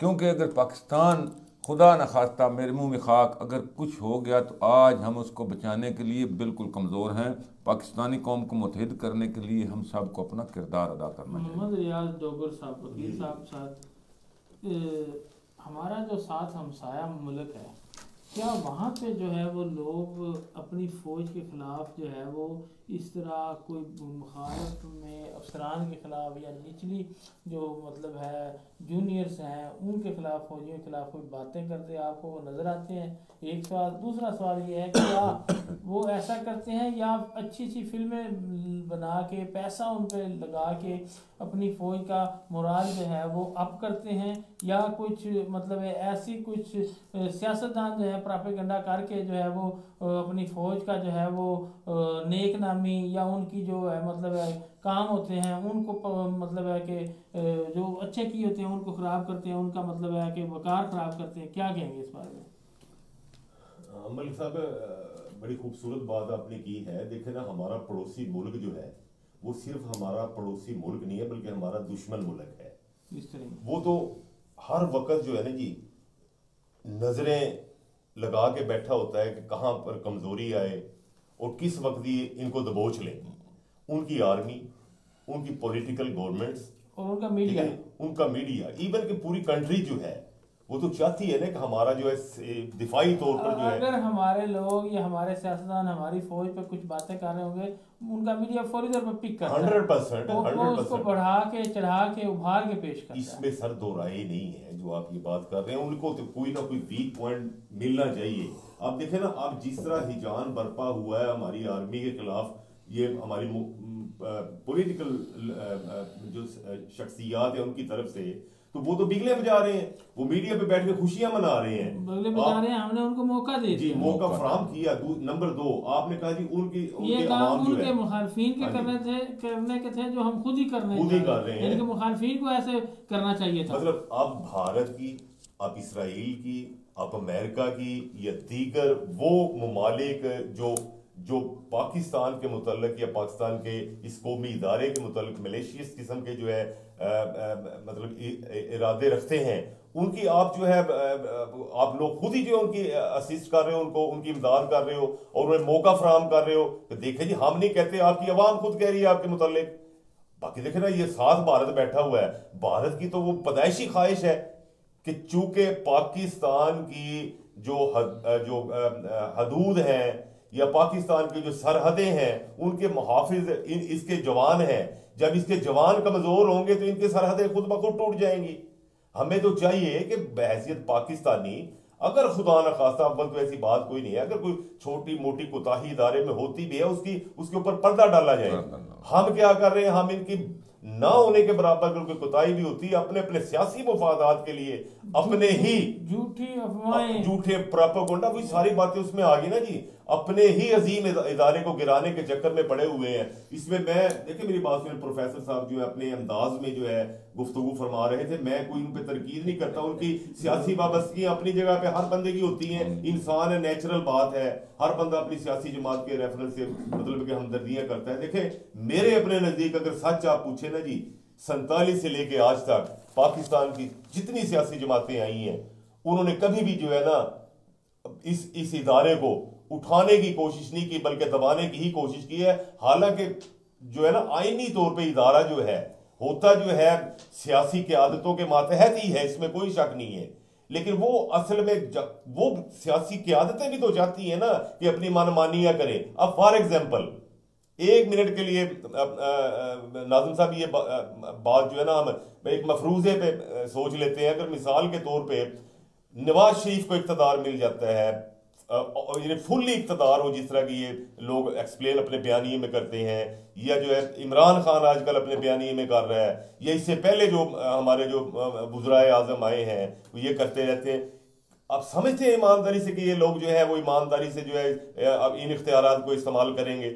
क्योंकि अगर पाकिस्तान खुदा न खास्ता मेरे मुंह में खाक अगर कुछ हो गया तो आज हम उसको बचाने के लिए बिल्कुल कमज़ोर हैं। पाकिस्तानी कौम को मुत्तहिद करने के लिए हम सब को अपना किरदार अदा करना चाहिए।
मोहम्मद रियाज डोगर साहब, वकील साहब साथ हमारा जो साथ हमसाया मुल्क है, क्या वहाँ पे जो है वो लोग अपनी फ़ौज के ख़िलाफ़ जो है वो इस तरह कोई मुखालफ में अफसरान के ख़िलाफ़ या निचली जो मतलब है जूनियर्स हैं उनके ख़िलाफ़, फौजियों के ख़िलाफ़ कोई बातें करते आपको वो नज़र आते हैं? एक सवाल। दूसरा सवाल ये है कि क्या वो ऐसा करते हैं या अच्छी अच्छी फिल्में बना के पैसा उन पर लगा के अपनी फ़ौज का मोराल जो है वो अप करते हैं, या कुछ मतलब है ऐसी कुछ सियासतदान जो है प्रोपेगेंडा करके जो है वो अपनी फ़ौज का जो है वो नेक नामी या उनकी जो है मतलब है काम होते हैं उनको मतलब है कि जो अच्छे किए होते हैं उनको ख़राब करते हैं, उनका मतलब है कि वकार ख़राब करते हैं? क्या कहेंगे इस बारे में?
मलिक साहब, बड़ी खूबसूरत बात आपने की है। देखे ना, हमारा पड़ोसी मुल्क जो है वो सिर्फ हमारा पड़ोसी मुल्क नहीं है बल्कि हमारा दुश्मन मुल्क है।
इस तरह
वो तो हर वक्त जो है ना जी नजरें लगा के बैठा होता है कि कहाँ पर कमजोरी आए और किस वक्त ये इनको दबोच लें। उनकी आर्मी, उनकी पॉलिटिकल गवर्नमेंट्स
और उनका मीडिया,
इवन कि पूरी कंट्री जो है वो तो चाहती है ना कि हमारा जो है दिफाई तौर पर जो है,
अगर हमारे लोग या हमारे सियासतदान हमारी फौज पे कुछ बातें कर रहे होंगे, उनका मीडिया फौरी तौर पर पिक करता है,
100%
वो उसको बढ़ा के चढ़ा के उभार के पेश करता है।
इसमें सर दो राय नहीं है। जो आप ये बात कर रहे हैं उनको तो कोई ना कोई वीक पॉइंट मिलना चाहिए। आप देखें ना, आप जिस तरह हिजान बरपा हुआ है हमारी आर्मी के खिलाफ, ये हमारी पॉलिटिकल जो शख्सियात है उनकी तरफ से, तो वो तो बिगले बजा रहे हैं, वो मीडिया पे बैठ के खुशियां मना रहे हैं,
बिगले बजा रहे हैं। हमने उनको मौका दे दिया,
मौका फराहम किया। नंबर 2, आपने कहा जी
ये काम उनके मुखालफीन के करने के थे जो हम खुद ही कर रहे हैं, इनके मुखालफीन को ऐसे करना चाहिए था।
मतलब आप भारत की, आप इसराइल की, आप अमेरिका की या दीगर वो ममालिक जो पाकिस्तान के मुतल्लिक या पाकिस्तान के इस कौमी इदारे के मुतल्लिक मलेशियस किस्म के जो है मतलब इरादे रखते हैं, उनकी आप जो है आप लोग खुद ही जो उनकी असिस्ट कर रहे हो, उनको उनकी इमदाद कर रहे हो और उन्हें मौका फराहम कर रहे हो। तो देखें जी, हम नहीं कहते, आपकी आवाम खुद कह रही है आपके मुतल्लिक। बाकी देखे ना, ये साथ भारत बैठा हुआ है, भारत की तो वो पैदाइशी ख्वाहिश है कि चूंकि पाकिस्तान की जो हदूद हैं या पाकिस्तान की जो सरहदें हैं उनके मुहाफिज इसके जवान हैं, जब इसके जवान कमजोर होंगे तो इनके सरहदें खुद ब खुद टूट जाएंगी। हमें तो चाहिए कि बहैसियत पाकिस्तानी, अगर खुदा न खास्ता, अव्वल तो ऐसी बात कोई नहीं है, अगर कोई छोटी मोटी कोताही इदारे में होती भी है उसके ऊपर पर्दा डाला जाए। हम क्या कर रहे हैं, हम इनकी ना होने के बराबर अगर कोई कोताही भी होती है, अपने सियासी मुफादात के लिए अपने ही
झूठी अफवाहें,
झूठे प्रोपेगेंडा, वही सारी बातें उसमें आ गई ना जी। अपने ही अजीम इदारे को गिराने के चक्कर में पड़े हुए हैं। इसमें मैं देखिए, मेरी बात सुनिए, प्रोफेसर साहब जो है अपने अंदाज में जो है गुफ्तगू फरमा रहे थे, मैं कोई उन पर तनकीद नहीं करता। उनकी सियासी वाबस्तगियां अपनी जगह पे हर बंदे की होती हैं, इंसान है, नेचुरल बात है। हर बंदा अपनी सियासी जमात के रेफरेंस से मतलब कि हमदर्दियां करता है। देखें, मेरे अपने नजदीक अगर सच आप पूछे ना जी, 47 से लेके आज तक पाकिस्तान की जितनी सियासी जमातें आई हैं, उन्होंने कभी भी जो है ना इस इदारे को उठाने की कोशिश नहीं की, बल्कि दबाने की ही कोशिश की है। हालांकि जो है ना आईनी तौर पे इदारा जो है होता जो है सियासी क़यादतों के मातहत ही है, इसमें कोई शक नहीं है। लेकिन वो असल में वो सियासी क़यादतें भी तो चाहती है ना कि अपनी मनमानियां करें। अब फॉर एग्जाम्पल 1 मिनट के लिए नाज़िम साहब, ये बात जो है ना हम एक मफरूजे पे सोच लेते हैं। अगर मिसाल के तौर पे नवाज शरीफ को इक़्तिदार मिल जाता है, फुल्ली इक़्तिदार हो, जिस तरह की ये लोग एक्सप्लेन अपने बयानिए में करते हैं, या जो है इमरान खान आजकल अपने बयानिए में कर रहा है, या इससे पहले जो हमारे जो वज़राए आज़म आए हैं वो ये करते रहते हैं। आप समझते हैं ईमानदारी से कि ये लोग जो है वो ईमानदारी से जो है अब इन इख्तियारात को इस्तेमाल करेंगे?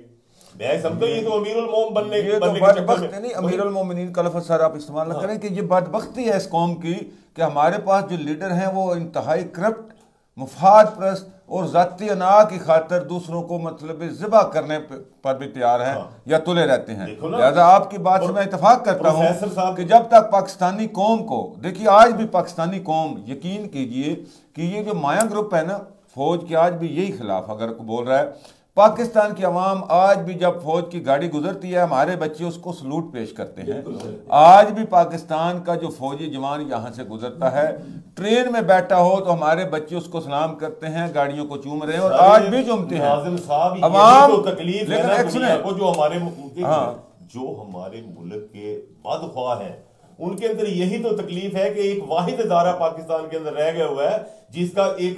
मैं समझता हूँ ये तो अमीरुल मोम बनने
ये तो
के चक्कर
बदबख्ती
में
नहीं, अमीरुल मोमिनीन का लफ्ज़ सर आप इस्तेमाल ना करें कि ये बदबख्ती है इस कौम की कि हमारे पास जो लीडर हैं वो इंतहाई करप्ट, मुफाद प्रस्त और ज़ाती अना की खातिर दूसरों को मतलब ज़िबा करने पर भी तैयार हैं या तुले रहते हैं। लिहाजा आपकी बात से मैं इतफाक करता हूँ कि जब तक पाकिस्तानी कौम को, देखिए आज भी पाकिस्तानी कौम, यकीन कीजिए कि ये जो माया ग्रुप है ना फौज के, आज भी यही खिलाफ अगर बोल रहा है। पाकिस्तान की अवाम आज भी जब फौज की गाड़ी गुजरती है हमारे बच्चे उसको सलूट पेश करते हैं। आज भी पाकिस्तान का जो फौजी जवान यहाँ से गुजरता है, ट्रेन में बैठा हो तो हमारे बच्चे उसको सलाम करते हैं, गाड़ियों को चूम रहे हैं और आज भी चूमते हैं।
अवाम तकलीफ है ना दुनिया को, जो हमारे मुल्क के बदख्वाह हैं उनके अंदर यही तो तकलीफ है कि एक वाहिद इदारा पाकिस्तान के अंदर रह गया हुआ है जिसका एक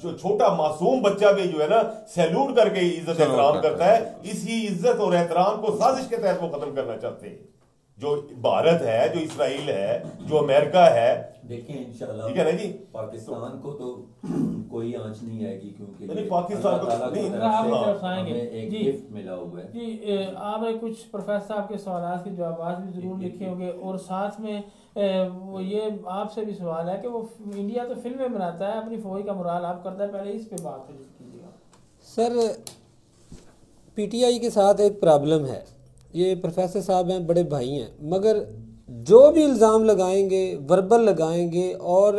जो छोटा मासूम बच्चा भी जो है ना सैल्यूट करके इज्जत एहतराम करता है। इसी इज्जत और एहतराम को साजिश के तहत वो खत्म करना चाहते हैं। जो भारत है, जो इसराइल है, जो अमेरिका है,
देखिए इंशाल्लाह
ठीक है ना जी,
पाकिस्तान को तो कोई आंच नहीं आएगी क्योंकि
पाकिस्तान को
एक गिफ्ट मिला हुआ है
जी। आपने कुछ प्रोफेसर साहब के सवाल के जवाब भी जरूर लिखे होंगे और साथ में वो ये आपसे भी सवाल है कि वो इंडिया तो फिल्में बनाता है, अपनी फौज का मुराल आप करता है, पहले इस पे बात कीजिएगा।
सर पीटीआई के साथ एक प्रॉब्लम है, ये प्रोफेसर साहब हैं, बड़े भाई हैं, मगर जो भी इल्ज़ाम लगाएंगे वर्बल लगाएंगे और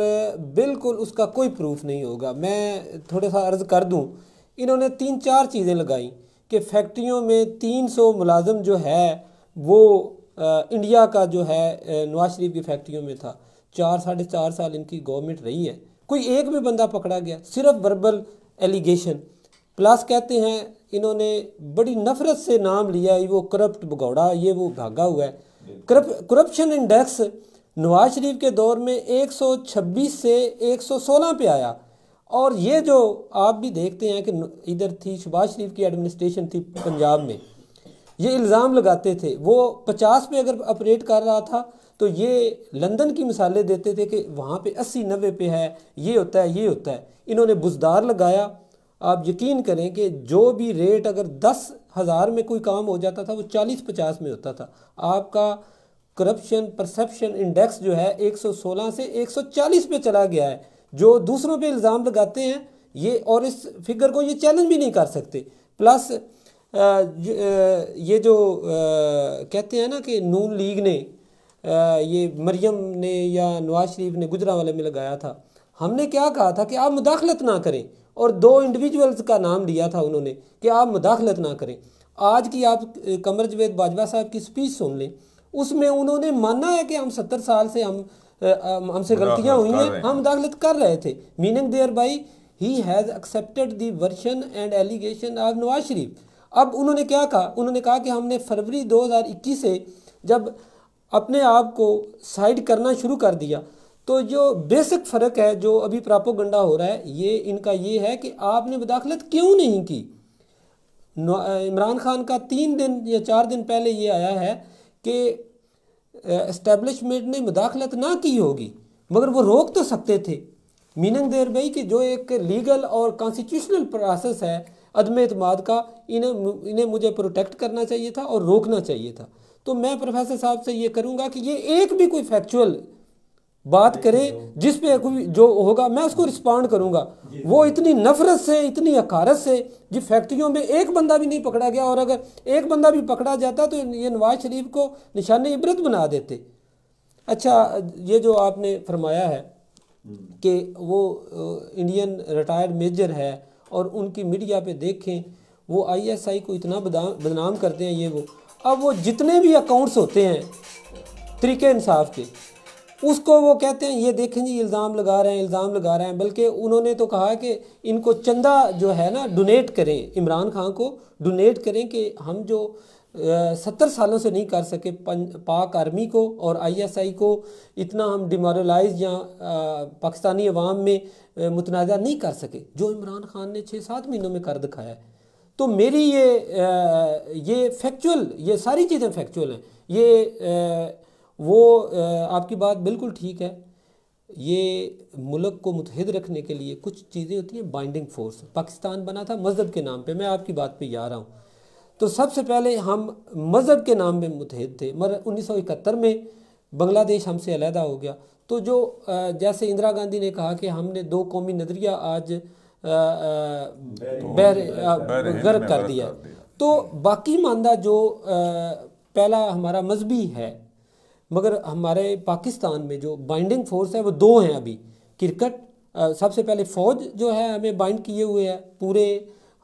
बिल्कुल उसका कोई प्रूफ नहीं होगा। मैं थोड़ा सा अर्ज़ कर दूं, इन्होंने 3-4 चीज़ें लगाई कि फैक्ट्रियों में 300 मुलाजम जो है वो इंडिया का जो है नवाज शरीफ की फैक्ट्रियों में था। 4-4.5 साल इनकी गवर्नमेंट रही है, कोई एक भी बंदा पकड़ा गया? सिर्फ वर्बल एलिगेशन। प्लस कहते हैं इन्होंने बड़ी नफरत से नाम लिया है, वो करप्ट भगौड़ा, ये वो भागा हुआ है। करप्शन इंडेक्स नवाज शरीफ के दौर में 126 से 116 पे आया। और ये जो आप भी देखते हैं कि इधर थी शहबाज शरीफ की एडमिनिस्ट्रेशन थी पंजाब में, ये इल्ज़ाम लगाते थे, वो 50 पे अगर ऑपरेट कर रहा था तो ये लंदन की मिसालें देते थे कि वहाँ पे 80-90 पे है, ये होता है, ये होता है। इन्होंने बुजदार लगाया। आप यकीन करें कि जो भी रेट अगर 10,000 में कोई काम हो जाता था वो 40-50 में होता था। आपका करप्शन परसेप्शन इंडेक्स जो है 116 से 140 पे चला गया है। जो दूसरों पे इल्ज़ाम लगाते हैं ये, और इस फिगर को ये चैलेंज भी नहीं कर सकते। प्लस ये जो कहते हैं ना कि नून लीग ने ये मरियम ने या नवाज शरीफ ने गुजरांवाले में लगाया था, हमने क्या कहा था कि आप मुदाखलत ना करें, और 2 इंडिविजुअल्स का नाम लिया था उन्होंने कि आप मुदाखलत ना करें। आज की आप कमर जवेद बाजवा साहब की स्पीच सुन लें, उसमें उन्होंने माना है कि हम 70 साल से हमसे गलतियां हुई हैं, हम मुदाखलत कर रहे थे। Meaning thereby he has accepted the version and allegation of Nawaz Sharif. अब उन्होंने क्या कहा? उन्होंने कहा कि हमने फरवरी 2021 से जब अपने आप को साइड करना शुरू कर दिया, तो जो बेसिक फ़र्क है जो अभी प्रोपेगेंडा हो रहा है ये इनका ये है कि आपने मुदाखलत क्यों नहीं की। इमरान खान का 3 दिन या 4 दिन पहले ये आया है कि एस्टेब्लिशमेंट ने मुदाखलत ना की होगी, मगर वो रोक तो सकते थे। मीनिंग देयर भाई कि जो एक लीगल और कॉन्स्टिट्यूशनल प्रोसेस है अदम एतमाद का, इन्हें मुझे प्रोटेक्ट करना चाहिए था और रोकना चाहिए था। तो मैं प्रोफेसर साहब से ये करूँगा कि ये एक भी कोई फैक्चुअल बात करे जिस पे कोई जो होगा मैं उसको रिस्पॉन्ड करूंगा। वो इतनी नफरत से, इतनी हकारत से, जिस फैक्ट्रियों में एक बंदा भी नहीं पकड़ा गया, और अगर एक बंदा भी पकड़ा जाता तो ये नवाज शरीफ को निशान इबरत बना देते। अच्छा, ये जो आपने फरमाया है कि वो इंडियन रिटायर्ड मेजर है और उनकी मीडिया पे देखें वो ISI को इतना बदनाम करते हैं, ये वो अब वो जितने भी अकाउंट्स होते हैं तरीके इंसाफ के, उसको वो कहते हैं ये देखें जी इल्ज़ाम लगा रहे हैं, इल्ज़ाम लगा रहे हैं। बल्कि उन्होंने तो कहा कि इनको चंदा जो है ना डोनेट करें, इमरान खान को डोनेट करें कि हम जो 70 सालों से नहीं कर सके पाक आर्मी को और ISI को इतना हम डिमोरलाइज या पाकिस्तानी अवाम में मुतनाज़ा नहीं कर सके, जो इमरान खान ने 6-7 महीनों में कर दिखाया है। तो मेरी ये फैक्चुअल, ये सारी चीज़ें फैक्चुअल हैं। ये वो आपकी बात बिल्कुल ठीक है। ये मुल्क को मुतहिद रखने के लिए कुछ चीज़ें होती हैं बाइंडिंग फोर्स। पाकिस्तान बना था मज़हब के नाम पे, मैं आपकी बात पे आ रहा हूँ। तो सबसे पहले हम मज़हब के नाम पे मुतहिद थे, मगर 1971 में बांग्लादेश हमसे अलहदा हो गया। तो जो जैसे इंदिरा गांधी ने कहा कि हमने दो कौमी नज़रिया आज गर्क कर दिया, तो बाकी मानदा जो पहला हमारा मजहबी है, मगर हमारे पाकिस्तान में जो बाइंडिंग फोर्स है वो दो हैं अभी। क्रिकेट सबसे पहले फ़ौज जो है हमें बाइंड किए हुए है, पूरे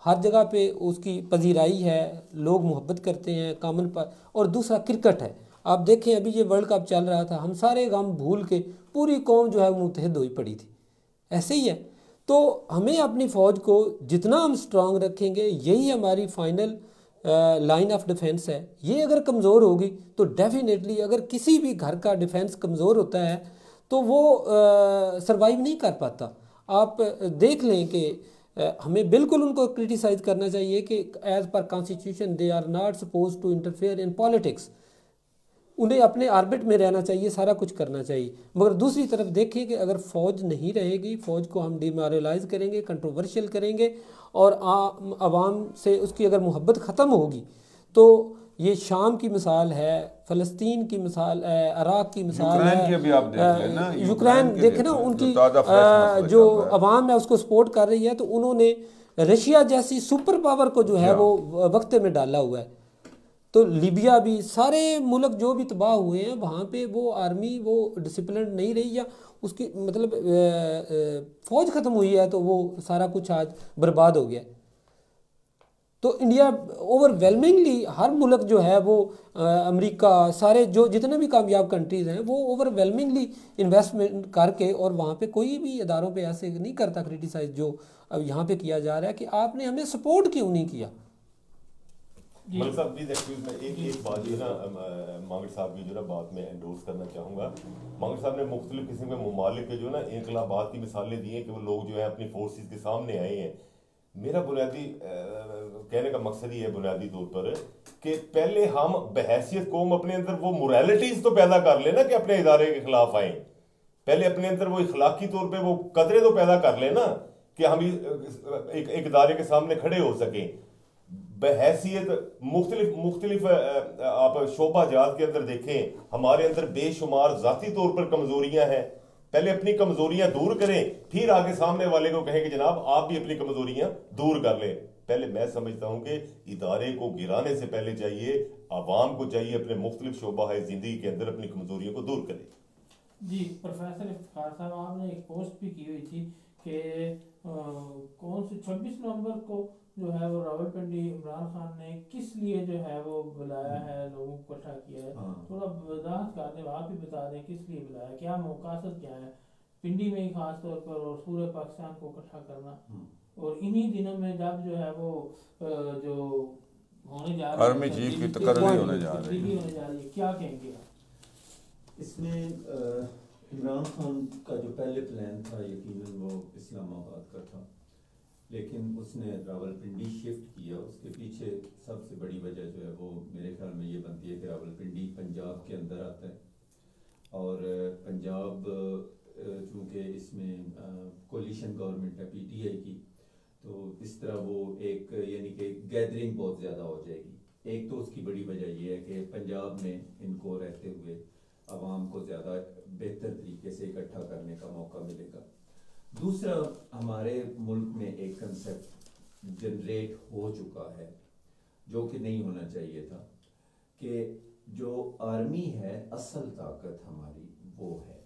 हर जगह पे उसकी पजीराई है, लोग मोहब्बत करते हैं कामन पर। और दूसरा क्रिकेट है। आप देखें अभी ये वर्ल्ड कप चल रहा था, हम सारे गम भूल के पूरी कौम जो है वो मुतहद हुई पड़ी थी। ऐसे ही है। तो हमें अपनी फ़ौज को जितना हम स्ट्रांग रखेंगे, यही हमारी फाइनल लाइन ऑफ डिफेंस है। ये अगर कमज़ोर होगी तो डेफिनेटली, अगर किसी भी घर का डिफेंस कमज़ोर होता है तो वो सरवाइव नहीं कर पाता। आप देख लें कि हमें बिल्कुल उनको क्रिटिसाइज़ करना चाहिए कि as per constitution they are not suppose to interfere in politics. उन्हें अपने ऑर्बिट में रहना चाहिए, सारा कुछ करना चाहिए। मगर दूसरी तरफ देखिए कि अगर फ़ौज नहीं रहेगी, फ़ौज को हम डिमोरलाइज करेंगे, कंट्रोवर्शियल करेंगे और आवाम से उसकी अगर मोहब्बत ख़त्म होगी, तो ये शाम की मिसाल है, फ़लस्तीन की मिसाल है, इराक़ की मिसाल है, यूक्रेन देखें ना, उनकी जो अवाम है उसको सपोर्ट कर रही है। तो उन्होंने रशिया जैसी सुपर पावर को जो है वो वक्ते में डाला हुआ है। तो लीबिया भी, सारे मुल्क जो भी तबाह हुए हैं वहाँ पे वो आर्मी वो डिसिप्लिन नहीं रही, या उसकी मतलब फ़ौज ख़त्म हुई है, तो वो सारा कुछ आज बर्बाद हो गया। तो इंडिया ओवरवेलमिंगली हर मुल्क जो है वो अमेरिका, सारे जो जितने भी कामयाब कंट्रीज़ हैं वो ओवरवेलमिंगली इन्वेस्टमेंट करके, और वहाँ पे कोई भी इदारों पे ऐसे नहीं करता क्रिटिसाइज जो अब यहाँ पे किया जा रहा है कि आपने हमें सपोर्ट क्यों नहीं किया।
मलिक साहब प्लीज एक्सक्यूज में एक बात जो है ना मांगड़ साहब की जो ना बात में एंडोर्स करना चाहूँगा। मांगड़ साहब ने मुख्तलिफ किस्म के ममालिक के जो ना इनकलाबात की मिसालें दी हैं कि वो लोग जो है अपनी फोर्सेस के सामने आए हैं। मेरा बुनियादी कहने का मकसद ही है बुनियादी तौर पर कि पहले हम बहैसियत कौम अपने अंदर वो मोरालिटीज तो पैदा कर लेना कि अपने इदारे के खिलाफ आए। पहले अपने अंदर वो इखलाकी तौर पे वो कदरें तो पैदा कर लेना कि हम एक इदारे के सामने खड़े हो सकें। बहैसियत मुख्तलिफ आप शोबा जात के अंदर देखें, हमारे अंदर बेशुमार जाती तौर पर कमजोरियां हैं। पहले अपनी कमजोरियां दूर करें, फिर आगे सामने वाले को कहें कि जनाब आप भी अपनी कमजोरियां दूर कर लें। पहले मैं समझता हूं कि इदारे को गिराने से पहले चाहिए, आवाम को चाहिए अपने मुख्तलिफ शोबा है जिंदगी के अंदर अपनी कमजोरियों को दूर करें।
जी प्रोफेसर इफ्तिखार साहब, आपने एक पोस्ट भी की हुई थी कि कौन से 26 नवंबर को जो है वो रावलपिंडी इमरान खान ने किस लिए जो है वो बुलाया है, लोगों को इकट्ठा किया है, थोड़ा वजाहत कर दें, आप ही बता दें किस लिए बुलाया, क्या मकसद क्या है पिंडी में ही खास तौर पर और पूरे पाकिस्तान को इकट्ठा करना। और इन्हीं दिनों में जब जो है वो जो होने जा रही
आर्मी चीफ की तकरीर होने जा रही
है, क्या कहेंगे
इसमें? इमरान खान का जो पहले प्लान था यकीनन वो इस्लामाबाद का था, लेकिन उसने रावलपिंडी शिफ्ट किया। उसके पीछे सबसे बड़ी वजह जो है वो मेरे ख्याल में ये बनती है कि रावलपिंडी पंजाब के अंदर आता है और पंजाब चूँकि इसमें कोलिशन गवर्नमेंट है पीटीआई की, तो इस तरह वो एक यानी कि गैदरिंग बहुत ज़्यादा हो जाएगी। एक तो उसकी बड़ी वजह ये है कि पंजाब में इनको रहते हुए आवाम को ज़्यादा बेहतर तरीके से इकट्ठा करने का मौका मिलेगा। दूसरा, हमारे मुल्क में एक कंसेप्ट जनरेट हो चुका है जो कि नहीं होना चाहिए था, कि जो आर्मी है असल ताकत हमारी वो है,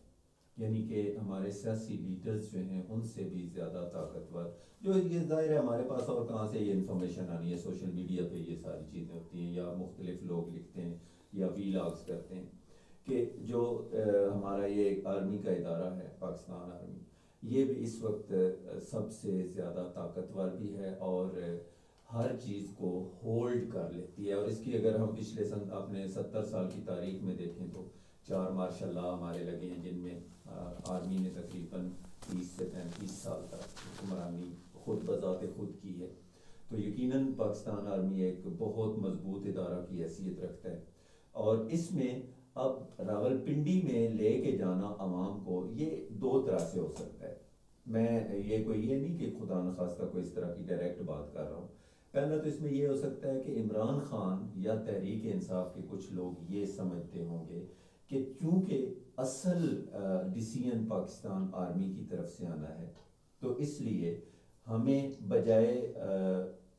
यानी कि हमारे सियासी लीडर्स जो हैं उनसे भी ज़्यादा ताकतवर, जो ये ज़ाहिर है हमारे पास और कहाँ से ये इन्फॉर्मेशन आनी है, सोशल मीडिया पे ये सारी चीज़ें होती हैं या मुख्तलिफ लोग लिखते हैं या वीलॉग्स करते हैं कि जो हमारा ये आर्मी का इदारा है पाकिस्तान आर्मी, ये भी इस वक्त सबसे ज़्यादा ताकतवर भी है और हर चीज़ को होल्ड कर लेती है। और इसकी अगर हम पिछले अपने 70 साल की तारीख में देखें तो 4 मार्शल लॉ हमारे लगे हैं, जिनमें आर्मी ने तकरीबन 30 से 35 साल तक हुक्मरानी खुद बजाते खुद की है। तो यकीनन पाकिस्तान आर्मी एक बहुत मजबूत इदारा की हैसियत रखता है और इसमें अब रावलपिंडी में लेके जाना आवाम को, ये दो तरह से हो सकता है। मैं ये नहीं कि खुदा न खास्ता कोई इस तरह की डायरेक्ट बात कर रहा हूँ। पहला तो इसमें ये हो सकता है कि इमरान खान या तहरीक इंसाफ के कुछ लोग ये समझते होंगे कि चूंकि असल डिसीजन पाकिस्तान आर्मी की तरफ से आना है, तो इसलिए हमें बजाय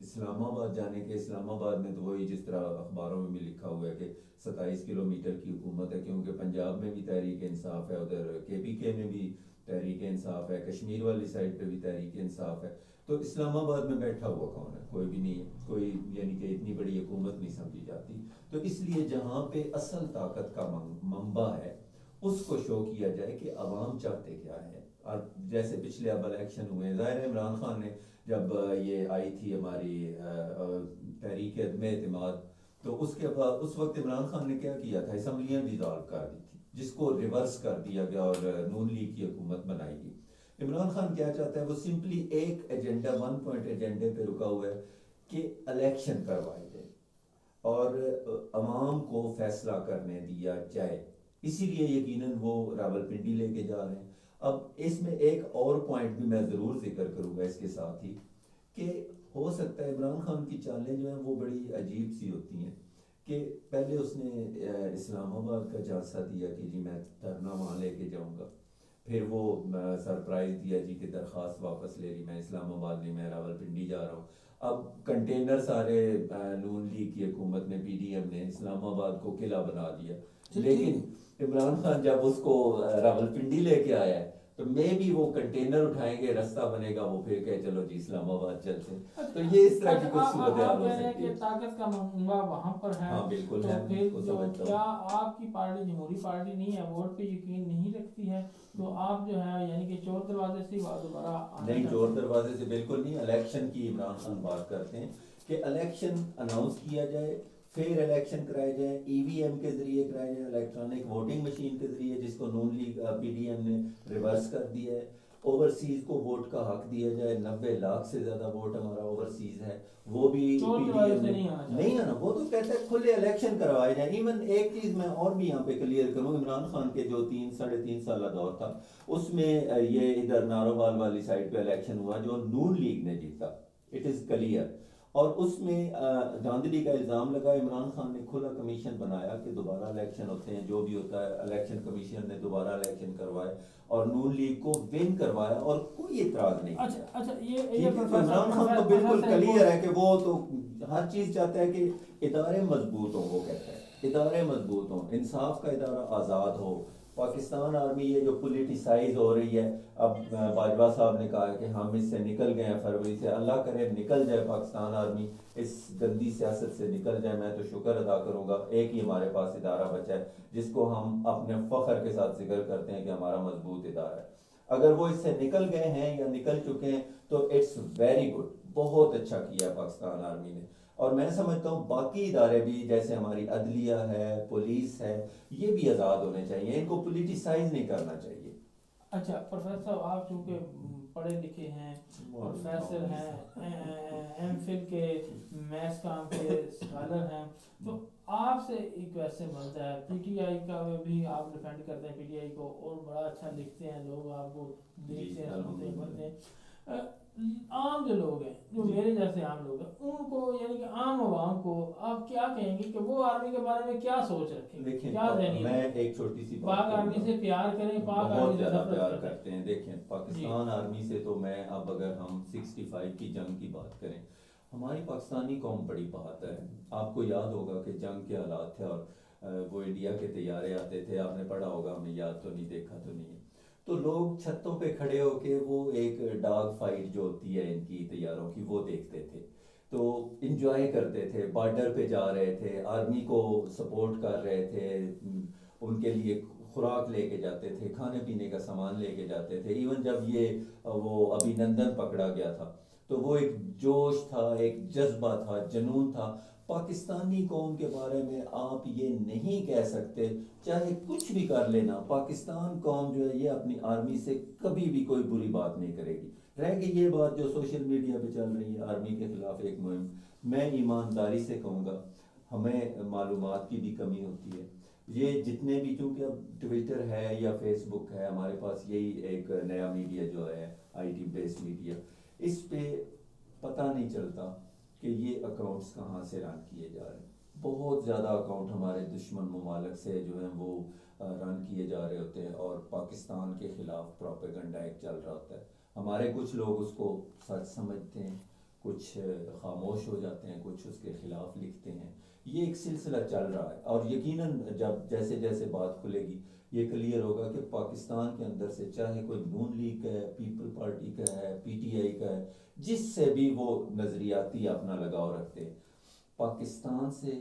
इस्लामाबाद जाने के, इस्लामाबाद में तो वही जिस तरह अखबारों में भी लिखा हुआ है कि 27 किलोमीटर की हुकूमत है, क्योंकि पंजाब में भी तहरीक इंसाफ है, उधर KPK में भी तहरीक इंसाफ है, कश्मीर वाली साइड पे भी तहरीक इंसाफ है, तो इस्लामाबाद में बैठा हुआ कौन है? कोई भी नहीं है, कोई यानी कि इतनी बड़ी हुकूमत नहीं समझी जाती। तो इसलिए जहाँ पे असल ताकत का मंबा है उसको शो किया जाए कि अवाम चाहते क्या है। और जैसे पिछले अब इलेक्शन हुए, ज़ाहिर है इमरान खान ने जब ये आई थी हमारी तहरीक अदम एतमाद, तो उसके बाद उस वक्त इमरान खान ने क्या किया था, असम्बलियाँ डिसॉल्व कर दी थी, जिसको रिवर्स कर दिया गया और नून लीग की हुकूमत बनाई गई। इमरान खान क्या चाहता है, वो सिंपली एक एजेंडा, 1 पॉइंट एजेंडे पे रुका हुआ है कि इलेक्शन करवाए जाए और अवाम को फैसला करने दिया जाए। इसीलिए यकीनन वो रावलपिंडी लेके जा रहे हैं। अब इसमें एक और पॉइंट भी मैं ज़रूर जिक्र करूँगा इसके साथ ही, कि हो सकता है इमरान खान की चालें जो हैं वो बड़ी अजीब सी होती हैं कि पहले उसने इस्लामाबाद का झांसा दिया कि जी मैं धरना वहाँ लेके जाऊँगा, फिर वो सरप्राइज़ दिया जी कि दरख्वास्त वापस ले ली, मैं इस्लामाबाद नहीं, मैं रावलपिंडी जा रहा हूँ। अब कंटेनर सारे नून लीग की हुकूमत ने, PDM ने इस्लामाबाद को किला बना दिया, लेकिन इमरान खान जब उसको रावलपिंडी लेके आया है तो मे भी वो कंटेनर उठाएंगे, रास्ता बनेगा, वो फिर कहे चलो जी इस्लामाबाद चलते हैं। तो ये इस तरह की कुछ सूरत हाल हो सकती है।
ताकत का मंबा वहाँ पर है।
हाँ बिल्कुल
तो
है,
फिर
उसको
जो
समझता हूँ।
क्या आपकी पार्टी जमहूरी पार्टी नहीं है, वोट पे यकीन नहीं रखती है, तो आप जो है यानी कि चोर दरवाजे से दोबारा
नहीं, चोर दरवाजे से बिल्कुल नहीं। इलेक्शन की इमरान खान बात करते हैं कि इलेक्शन अनाउंस किया जाए, फिर इलेक्शन कराए जाए, EVM के जरिए कराए जाए, इलेक्ट्रॉनिक वोटिंग मशीन के जरिए, जिसको नून लीग PDM ने रिवर्स कर दिया है। ओवरसीज को वोट का हक दिया जाए, 90 लाख से ज्यादा वोट हमारा ओवरसीज है, वो भी PDM ने नहीं आना, वो तो कहता है खुले इलेक्शन करवाए जाए। इवन एक चीज मैं और भी यहाँ पे क्लियर करूँ, इमरान खान के जो 3-3.5 साल दौर था उसमें ये इधर नारोवाल वाली साइड पे इलेक्शन हुआ जो नून लीग ने जीता, इट इज क्लियर। और उसमें धांधली का इल्ज़ाम लगा, इमरान खान ने खुला कमीशन बनाया कि दोबारा इलेक्शन होते हैं, जो भी होता है इलेक्शन कमीशन ने दोबारा इलेक्शन करवाए और नून लीग को विन करवाया और कोई इतराज नहीं।
अच्छा ये
इमरान खान तो बिल्कुल क्लियर है कि वो तो हर चीज चाहता है कि इदारे मजबूत हों, वो कहता है इदारे मजबूत हों, इंसाफ का इदारा आज़ाद हो। पाकिस्तान आर्मी ये जो पोलिटिसाइज हो रही है, अब बाजवा साहब ने कहा है कि हम इससे निकल गए हैं फरवरी से, अल्लाह करे निकल जाए पाकिस्तान आर्मी इस गंदी सियासत से निकल जाए। मैं तो शुक्र अदा करूंगा, एक ही हमारे पास इदारा बचा है जिसको हम अपने फख्र के साथ जिक्र करते हैं कि हमारा मजबूत इदारा है। अगर वो इससे निकल गए हैं या निकल चुके हैं तो इट्स वेरी गुड, बहुत अच्छा किया पाकिस्तान आर्मी ने। और मैं समझता हूँ बाकी इदारे भी, जैसे हमारी अदलिया है, पुलिस है, ये भी आज़ाद होने चाहिए, इनको पोलिटिसाइज नहीं करना चाहिए।
अच्छा प्रोफेसर साहब, आप चूँकि पढ़े लिखे हैं, प्रोफेसर हैं, MPhil के मैथ्स काम के स्कॉलर हैं, तो आपसे एक वैसे बनता है, PTI का भी आप डिफेंड करते हैं PTI को, और बड़ा अच्छा लिखते हैं लोग, आपको देखते हैं, सुनते हैं, पढ़ते हैं। आम जो लोग हैं, जो मेरे जैसे आम लोग हैं, उनको यानी कि आम आवाम को आप क्या कहेंगे कि वो आर्मी के बारे में क्या सोच रखें?
देखिए,
क्या
मैं एक छोटी सी
पाक आर्मी से प्यार करें, पाक
बहुत
आर्मी से
ज्यादा
नफरत
प्यार
करें?
करते हैं। देखें, पाकिस्तान आर्मी से तो मैं, अब अगर हम 65 की जंग की बात करें, हमारी पाकिस्तानी कौम बड़ी बहादुर है। आपको याद होगा कि जंग के हालात थे और वो इंडिया के तैयारे आते थे, आपने पढ़ा होगा, हमें याद तो नहीं, देखा तो नहीं है, तो लोग छतों पे खड़े होके वो एक डॉग फाइट जो होती है इनकी तैयारों की, वो देखते थे, तो इंजॉय करते थे, बॉर्डर पे जा रहे थे, आर्मी को सपोर्ट कर रहे थे, उनके लिए खुराक लेके जाते थे, खाने पीने का सामान लेके जाते थे। इवन जब ये वो अभिनंदन पकड़ा गया था तो वो एक जोश था, एक जज्बा था, जुनून था। पाकिस्तानी कौम के बारे में आप ये नहीं कह सकते, चाहे कुछ भी कर लेना, पाकिस्तान कौम जो है ये अपनी आर्मी से कभी भी कोई बुरी बात नहीं करेगी। रह गई ये बात जो सोशल मीडिया पे चल रही है, आर्मी के खिलाफ एक मुहिम, मैं ईमानदारी से कहूँगा हमें मालूमात की भी कमी होती है। ये जितने भी, चूँकि अब ट्विटर है या फेसबुक है, हमारे पास यही एक नया मीडिया जो है आईटी बेस्ड मीडिया, इस पे पता नहीं चलता कि ये अकाउंट्स कहाँ से रन किए जा रहे हैं। बहुत ज़्यादा अकाउंट हमारे दुश्मन ममालिक से जो हैं वो रन किए जा रहे होते हैं और पाकिस्तान के ख़िलाफ़ प्रोपेगेंडा एक चल रहा होता है। हमारे कुछ लोग उसको सच समझते हैं, कुछ खामोश हो जाते हैं, कुछ उसके ख़िलाफ़ लिखते हैं। ये एक सिलसिला चल रहा है और यकीनन जब जैसे जैसे बात खुलेगी ये क्लियर होगा कि पाकिस्तान के अंदर से, चाहे कोई नून लीग का है, पीपल पार्टी का है, पीटीआई का है, जिससे भी वो नज़रियाती अपना लगाव रखते हैं, पाकिस्तान से,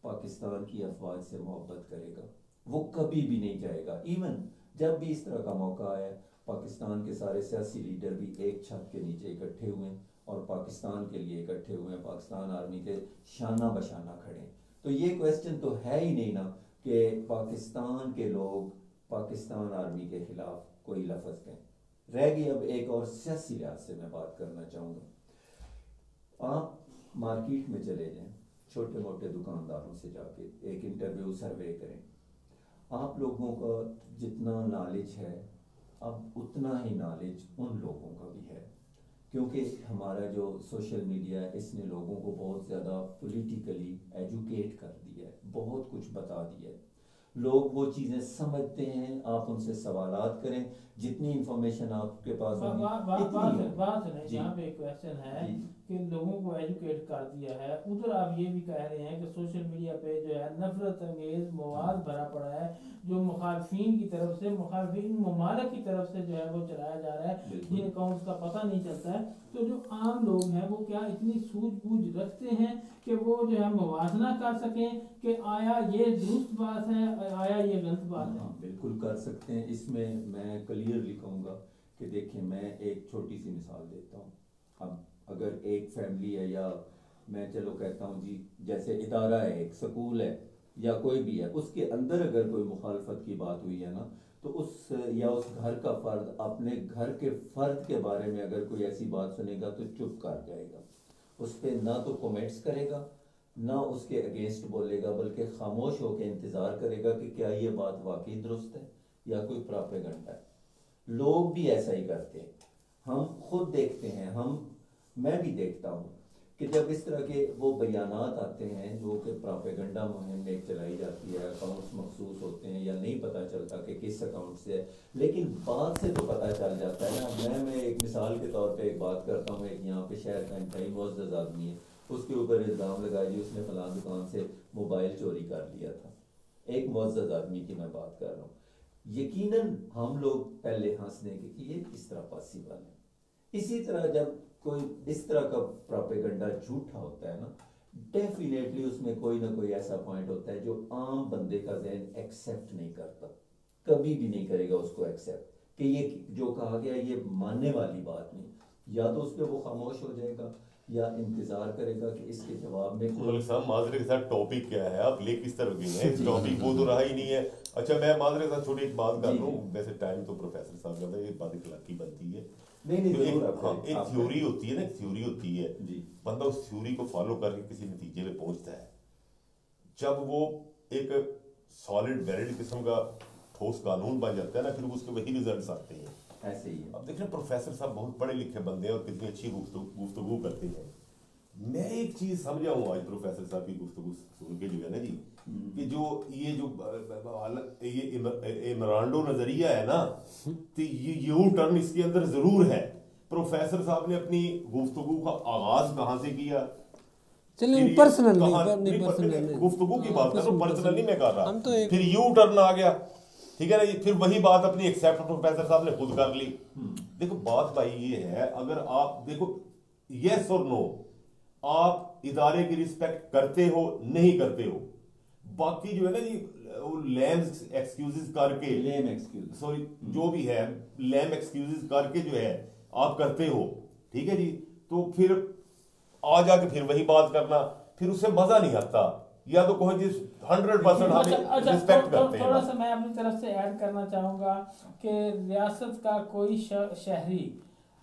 पाकिस्तान की अफवाज से मोहब्बत करेगा, वो कभी भी नहीं जाएगा। इवन जब भी इस तरह का मौका आया, पाकिस्तान के सारे सियासी लीडर भी एक छत के नीचे इकट्ठे हुए और पाकिस्तान के लिए इकट्ठे हुए, पाकिस्तान आर्मी के शाना बशाना खड़े। तो ये क्वेश्चन तो है ही नहीं ना कि पाकिस्तान के लोग पाकिस्तान आर्मी के खिलाफ कोई लफ्ज़ कहें। रह गई अब एक और सियासी लिहाज से मैं बात करना चाहूँगा। आप मार्केट में चले जाएं, छोटे मोटे दुकानदारों से जाके एक इंटरव्यू सर्वे करें, आप लोगों का जितना नॉलेज है अब उतना ही नॉलेज उन लोगों का भी है, क्योंकि हमारा जो सोशल मीडिया है इसने लोगों को बहुत ज़्यादा पॉलिटिकली एजुकेट कर दिया है, बहुत कुछ बता दिया है, लोग वो चीज़ें समझते हैं। आप उनसे सवालात करें, जितनी इंफॉर्मेशन आपके पास
बात नहीं, यहाँ पे एक क्वेश्चन है कि लोगों को एजुकेट कर दिया है, उधर आप ये भी कह रहे हैं कि सोशल मीडिया पे जो है नफरत अंगेज मवाद भरा पड़ा है, जो मुखालफिन की तरफ से, मुखालफिन ममालिक की तरफ से जो है वो चलाया जा रहा है, जिन अकाउंट्स का पता नहीं चलता है। तो जो आम लोग हैं वो क्या इतनी सूझबूझ रखते हैं कि वो जो है मुवाजना कर सकें कि आया ये दुरुस्त बात है, आया ये गलत बात है?
बिल्कुल कर सकते हैं। इसमें मैं क्लियरली कहूँगा कि देखिए, मैं एक छोटी सी मिसाल देता हूँ। अब अगर एक फैमिली है, या मैं चलो कहता हूँ जी, जैसे इदारा है, एक स्कूल है या कोई भी है, उसके अंदर अगर कोई मुखालफत की बात हुई है ना, तो उस या उस घर का फर्द अपने घर के फर्द के बारे में अगर कोई ऐसी बात सुनेगा तो चुप कर जाएगा, उस पर ना तो कमेंट्स करेगा, ना उसके अगेंस्ट बोलेगा, बल्कि खामोश होकर इंतज़ार करेगा कि क्या ये बात वाकई दुरुस्त है या कोई प्रोपेगेंडा है। लोग भी ऐसा ही करते हैं, हम खुद देखते हैं, मैं भी देखता हूँ कि जब इस तरह के वो बयानात आते हैं जो कि प्रोपेगेंडा मुहिम में चलाई जाती है, अकाउंट्स मखसूस होते हैं या नहीं पता चलता कि किस अकाउंट से है, लेकिन बात से तो पता चल जाता है ना। मैं एक मिसाल के तौर पे एक बात करता हूँ। एक यहाँ पे शहर का इंतहाई मुअज़्ज़ज़ आदमी है, उसके ऊपर इल्ज़ाम लगा जी उसने फलां दुकान से मोबाइल चोरी कर लिया था। एक मुअज़्ज़ज़ आदमी की मैं बात कर रहा हूँ। यकीनन हम लोग पहले हंसने कि ये किस तरह पॉसिबल है। इसी तरह जब कोई इस तरह का प्रोपेगेंडा झूठा होता है ना, डेफिनेटली उसमें कोई ना कोई ऐसा पॉइंट होता है जो आम बंदे का ज़हन एक्सेप्ट नहीं करता, कभी भी नहीं करेगा उसको एक्सेप्ट कि ये जो कहा गया ये मानने वाली बात नहीं। या तो उस पर वो खामोश हो जाएगा या इंतजार करेगा कि इसके जवाब में
मलिक साहब माजरे के साथ टॉपिक क्या है, आप ले किस तरह गए हैं, टॉपिक वो तो रहा ही नहीं है। अच्छा, मैं माजरे के साथ छोटी एक बात कर लूँ, वैसे टाइम तो प्रोफेसर साहब का ये बात इखलाकी बनती है।
नहीं
एक थ्योरी होती है ना, थ्योरी होती है, बंदा उस थ्योरी को फॉलो करके किसी नतीजे पे पहुंचता है। जब वो एक सॉलिड वैलिड किस्म का ठोस कानून बन जाता है ना, फिर उसके वही रिजल्ट्स आते हैं।
ऐसे ही है।
अब देख रहे प्रोफेसर साहब बहुत पढ़े लिखे बंदे हैं और कितनी अच्छी गुफ्तगू करते हैं। मैं एक चीज समझा हूँ आज प्रोफेसर साहब की गुफ्तगू सुन के जो है ना जी, कि जो ये इमरांडो नजरिया है ना, तो ये यू टर्न इसके अंदर जरूर है। प्रोफेसर साहब ने अपनी गुफ्तगू का आगाज कहाँ से किया,
चलिए पर्सनल
गुफ्तगू की बात कर, पर्सनली मैं कर रहा, फिर यू टर्न आ गया, ठीक है ना। फिर वही बात अपनी एक्सेप्ट प्रोफेसर साहब ने खुद कर ली। देखो बात भाई ये है, अगर आप देखो यस और नो, आप इदारे की रिस्पेक्ट करते हो नहीं करते हो, बाकी जो है ना जी लेम एक्सक्यूजेस करके, सॉरी जो भी है लेम एक्सक्यूजेस करके जो है आप करते हो, ठीक है जी, तो फिर आ जाके फिर वही बात करना, फिर उससे मजा नहीं आता। या तो कोई चीज 100% हमें रिस्पेक्ट करते हैं।
थोड़ा सा मैं अपनी तरफ से ऐड करना चाहूँगा कि रियासत का कोई शहरी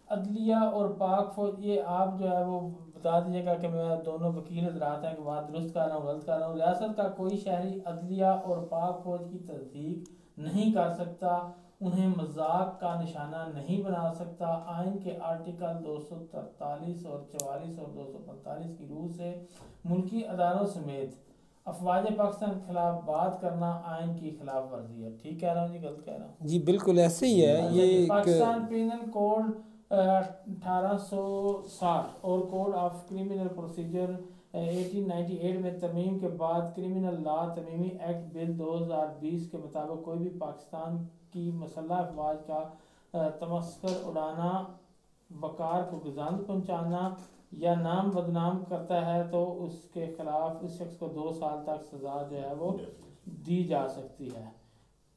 अदलिया और पाक फौज, ये आप जो है वो बता दीजिएगा कि मैं दोनों वकील हजरात हैं कि बात दुरुस्त कर रहा हूँ गलत कर रहा हूँ। रियासत का कोई शहरी अदलिया और पाक फौज की तस्दीक नहीं कर सकता, उन्हें मजाक का निशाना नहीं बना सकता। आइन के आर्टिकल 243 और 44 और 245 की रूह से मुल्की अदारों समेत अफवाज पाकिस्तान के खिलाफ बात करना आइन की खिलाफ वर्जी है। ठीक कह रहा हूँ जी, गलत कह रहा हूँ?
जी बिल्कुल ऐसे ही है। ये
पाकिस्तान पिनल कोड 1860 और कोड ऑफ क्रिमिनल प्रोसीजर 1898 में तरमीम के बाद क्रिमिनल लॉ तरमीमी एक्ट बिल 2020 के मुताबिक कोई भी पाकिस्तान की मसल्ह अफवाज का तमस्कर उड़ाना, वकार को गुजान पहुँचाना या नाम बदनाम करता है तो उसके खिलाफ उस शख्स को 2 साल तक सजा जो है वो दी जा सकती है।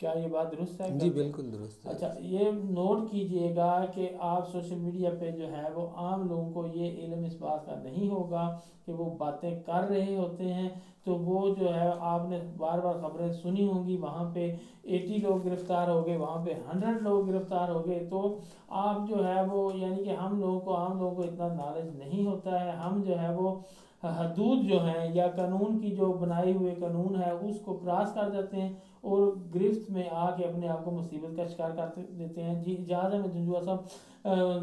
क्या ये बात दुरुस्त है?
जी बिल्कुल दुरुस्त है।
अच्छा, ये नोट कीजिएगा कि आप सोशल मीडिया पे जो है वो आम लोगों को ये इल्म इस बात का नहीं होगा कि वो बातें कर रहे होते हैं तो वो जो है आपने बार बार खबरें सुनी होंगी, वहाँ पे 80 लोग गिरफ्तार हो गए, वहाँ पे 100 लोग गिरफ्तार हो गए। तो आप जो है वो यानी कि हम लोगों को आम लोगों को इतना नॉलेज नहीं होता है, हम जो है वो हदूद जो हैं या कानून की जो बनाई हुए कानून है उसको क्रॉस कर जाते हैं और गिरफ्त में आके अपने आप को मुसीबत का शिकार कर देते हैं। जी इजाज़त में जंजुआ साहब,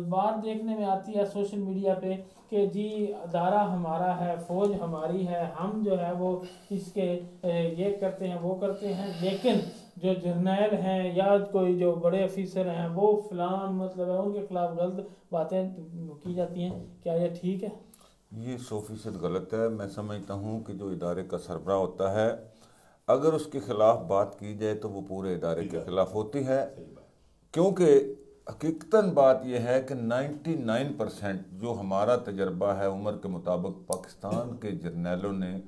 बात देखने में आती है सोशल मीडिया पे कि जी अदारा हमारा है, फ़ौज हमारी है, हम जो है वो इसके ये करते हैं वो करते हैं, लेकिन जो जर्नैल हैं या कोई जो बड़े अफीसर हैं वो फ़लान मतलब है उनके खिलाफ गलत बातें की जाती हैं। क्या ये ठीक है?
ये 100% गलत है। मैं समझता हूँ कि जो इदारे का सरबराह होता है अगर उसके ख़िलाफ़ बात की जाए तो वो पूरे इदारे के ख़िलाफ़ होती है, क्योंकि हकीकतन बात यह है कि 99% जो हमारा तजर्बा है उम्र के मुताबिक पाकिस्तान के जर्नैलों ने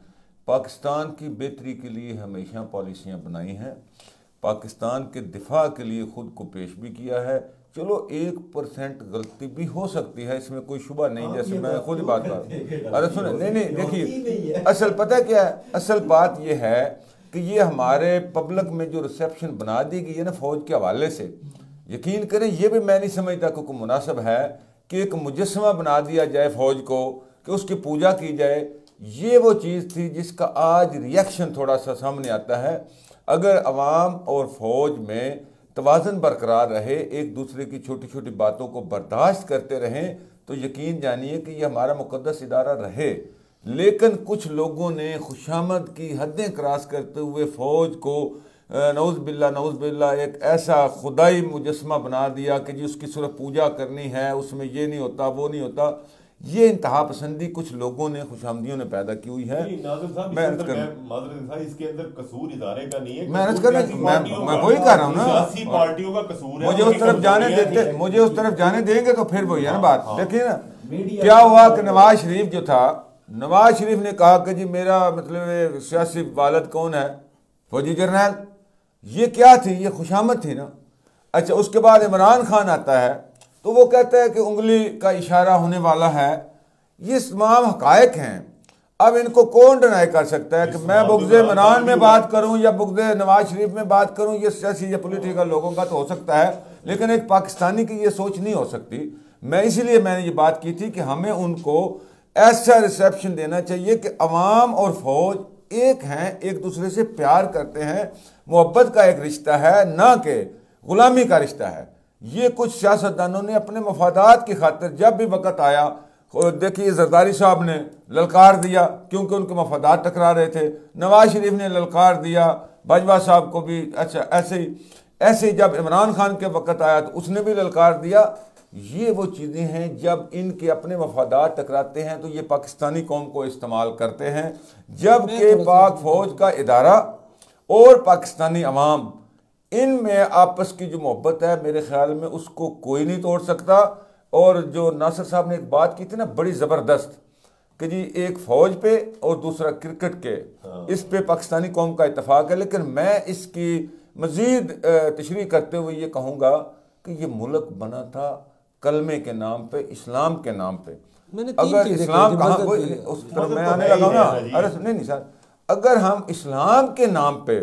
पाकिस्तान की बेहतरी के लिए हमेशा पॉलिसियाँ बनाई हैं, पाकिस्तान के दिफा के लिए ख़ुद को पेश भी किया है। चलो 1% गलती भी हो सकती है, इसमें कोई शुबा नहीं, जैसे मैं खुद ही बात कर अरे सुने नहीं देखिए असल पता क्या है, असल बात यह है कि ये हमारे पब्लिक में जो रिसेप्शन बना दी गई है ना फ़ौज के हवाले से, यकीन करें ये भी मैं नहीं समझता कि कोई मुनासिब है कि एक मुजस्समा बना दिया जाए फ़ौज को कि उसकी पूजा की जाए। ये वो चीज़ थी जिसका आज रिएक्शन थोड़ा सा सामने आता है। अगर अवाम और फ़ौज में तवाज़न बरकरार रहे, एक दूसरे की छोटी छोटी बातों को बर्दाश्त करते रहें तो यकीन जानिए कि ये हमारा मुक़द्दस इदारा रहे। लेकिन कुछ लोगों ने खुशामद की हदें क्रॉस करते हुए फ़ौज को नऊज़ बिल्ला एक ऐसा खुदाई मुजस्समा बना दिया कि जी उसकी सिर्फ पूजा करनी है, उसमें ये नहीं होता वो नहीं होता। ये इंतहा पसंदी कुछ लोगों ने खुशामदियों ने पैदा की हुई है।
इसके अंदर कसूर इदारे का नहीं है,
मैं वही कह रहा हूँ ना,
सियासी पार्टियों का कसूर है।
मुझे उस तरफ जाने देते, मुझे उस तरफ जाने देंगे तो फिर वही है ना बात। देखिए ना क्या हुआ कि नवाज शरीफ जो था, नवाज शरीफ ने कहा कि जी मेरा मतलब सियासी वालिद कौन है, फौजी जर्नैल। ये क्या थी, ये खुशामद थी ना। अच्छा उसके बाद इमरान खान आता है तो वो कहता है कि उंगली का इशारा होने वाला है। ये तमाम हकायक हैं। अब इनको कौन डिनाई कर सकता है कि मैं बुग़्ज़ इमरान में बात करूं या बुग़्ज़ नवाज शरीफ में बात करूं। ये सियासी या पॉलिटिकल लोगों का तो हो सकता है, लेकिन एक पाकिस्तानी की ये सोच नहीं हो सकती। मैं इसीलिए मैंने ये बात की थी कि हमें उनको ऐसा रिसेप्शन देना चाहिए कि अवाम और फौज एक हैं, एक दूसरे से प्यार करते हैं, मोहब्बत का एक रिश्ता है, ना कि गुलामी का रिश्ता है। ये कुछ सियासतदानों ने अपने मफादात की खातिर जब भी वक़्त आया, देखिए जरदारी साहब ने ललकार दिया क्योंकि उनके मफादात टकरा रहे थे, नवाज शरीफ ने ललकार दिया, बाजवा साहब को भी। अच्छा ऐसे ही जब इमरान खान के वक़्त आया तो उसने भी ललकार दिया। ये वो चीज़ें हैं जब इनके अपने मफादात टकराते हैं तो ये पाकिस्तानी कौम को इस्तेमाल करते हैं, जबकि पाक फ़ौज का इदारा और पाकिस्तानी अवाम इनमें आपस की जो मोहब्बत है मेरे ख्याल में उसको कोई नहीं तोड़ सकता। और जो नासिर साहब ने एक बात की थी ना बड़ी ज़बरदस्त कि जी एक फ़ौज पे और दूसरा क्रिकेट के, इस पे पाकिस्तानी कौम का इत्तेफाक है। लेकिन मैं इसकी मज़ीद तशरीह करते हुए ये कहूँगा कि ये मुल्क बना था कलमे के नाम पे, इस्लाम के नाम पे। अगर इस्लाम कहाँ उस तरफ मैं आने लगा ना, अरे नहीं सर, अगर हम इस्लाम के नाम पे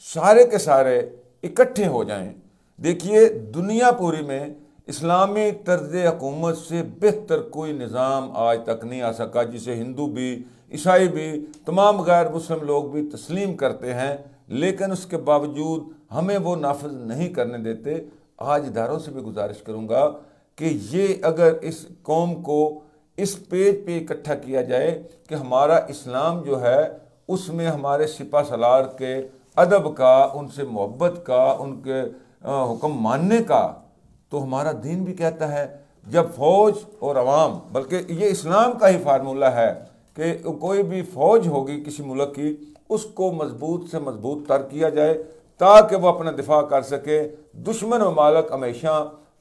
सारे के सारे इकट्ठे हो जाएं, देखिए दुनिया पूरी में इस्लामी तर्ज हुकूमत से बेहतर कोई निज़ाम आज तक नहीं आ सका जिसे हिंदू भी, ईसाई भी, तमाम गैर मुस्लिम लोग भी तस्लीम करते हैं, लेकिन उसके बावजूद हमें वो नाफिज नहीं करने देते। आज इदारों से भी गुजारिश करूँगा कि ये अगर इस कौम को इस पेज पे इकट्ठा किया जाए कि हमारा इस्लाम जो है उसमें हमारे सिपा सलार के अदब का, उनसे मोहब्बत का, उनके हुक्म मानने का, तो हमारा दीन भी कहता है जब फ़ौज और अवाम, बल्कि ये इस्लाम का ही फार्मूला है कि कोई भी फ़ौज होगी किसी मुल्क की, उसको मजबूत से मजबूत तर किया जाए ताकि वह अपना दिफा कर सके। दुश्मन ममालिक हमेशा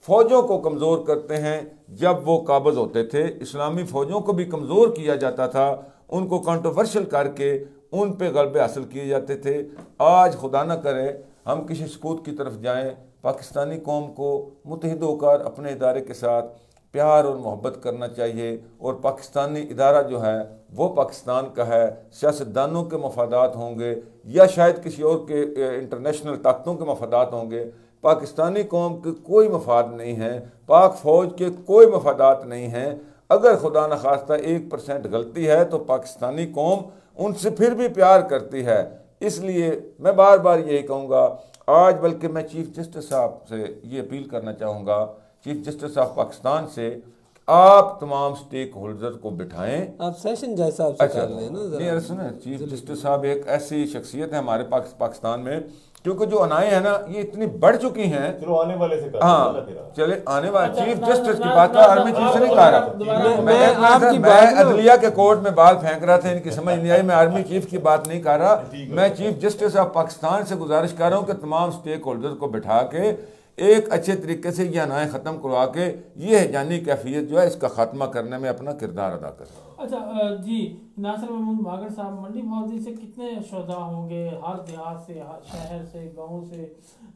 फ़ौजों को कमज़ोर करते हैं। जब वो काबज़ होते थे इस्लामी फ़ौजों को भी कमज़ोर किया जाता था, उनको कंट्रोवर्शियल करके उन पे गलबे हासिल किए जाते थे। आज खुदा न करे हम किसी सकूत की तरफ जाएं, पाकिस्तानी कौम को मुत्तहिद होकर अपने इदारे के साथ प्यार और मोहब्बत करना चाहिए। और पाकिस्तानी इदारा जो है वो पाकिस्तान का है। सियासतदानों के मफादात होंगे या शायद किसी और के इंटरनेशनल ताकतों के मफादात होंगे, पाकिस्तानी कौम के कोई मफाद नहीं है, पाक फ़ौज के कोई मफादात नहीं हैं। अगर खुदा न खास्ता 1% गलती है तो पाकिस्तानी कौम उनसे फिर भी प्यार करती है। इसलिए मैं बार बार यही कहूँगा आज, बल्कि मैं चीफ जस्टिस साहब से ये अपील करना चाहूँगा, चीफ जस्टिस ऑफ पाकिस्तान से, आप तमाम स्टेक होल्डर को बिठाएं।
आप सेशन जज साहब से कर लें ना
नहीं, सुने, चीफ जस्टिस साहब एक ऐसी शख्सियत है हमारे पाकिस्तान में, क्योंकि जो अनाएं हैं ना ये इतनी बढ़ चुकी हैं।
चलो आने वाले से
हाँ चले आने वाले चीफ जस्टिस की बात है, आर्मी चीफ से नहीं कह रहा मैं अदलिया के कोर्ट में बाल फेंक रहा था, इनकी समझ नहीं आई। मैं आर्मी चीफ की बात नहीं कर रहा, मैं चीफ जस्टिस ऑफ पाकिस्तान से गुजारिश कर रहा हूँ कि तमाम स्टेक होल्डर को बिठा के एक अच्छे तरीके से ये अनाएं ख़त्म करवा के ये हैजानी कैफियत जो है इसका खात्मा करने में अपना किरदार अदा करें।
अच्छा जी, नासिर महमूद बागर साहब, मंडी मौदी से कितने शोधा होंगे, हर देहात से, हर शहर से, गांव से,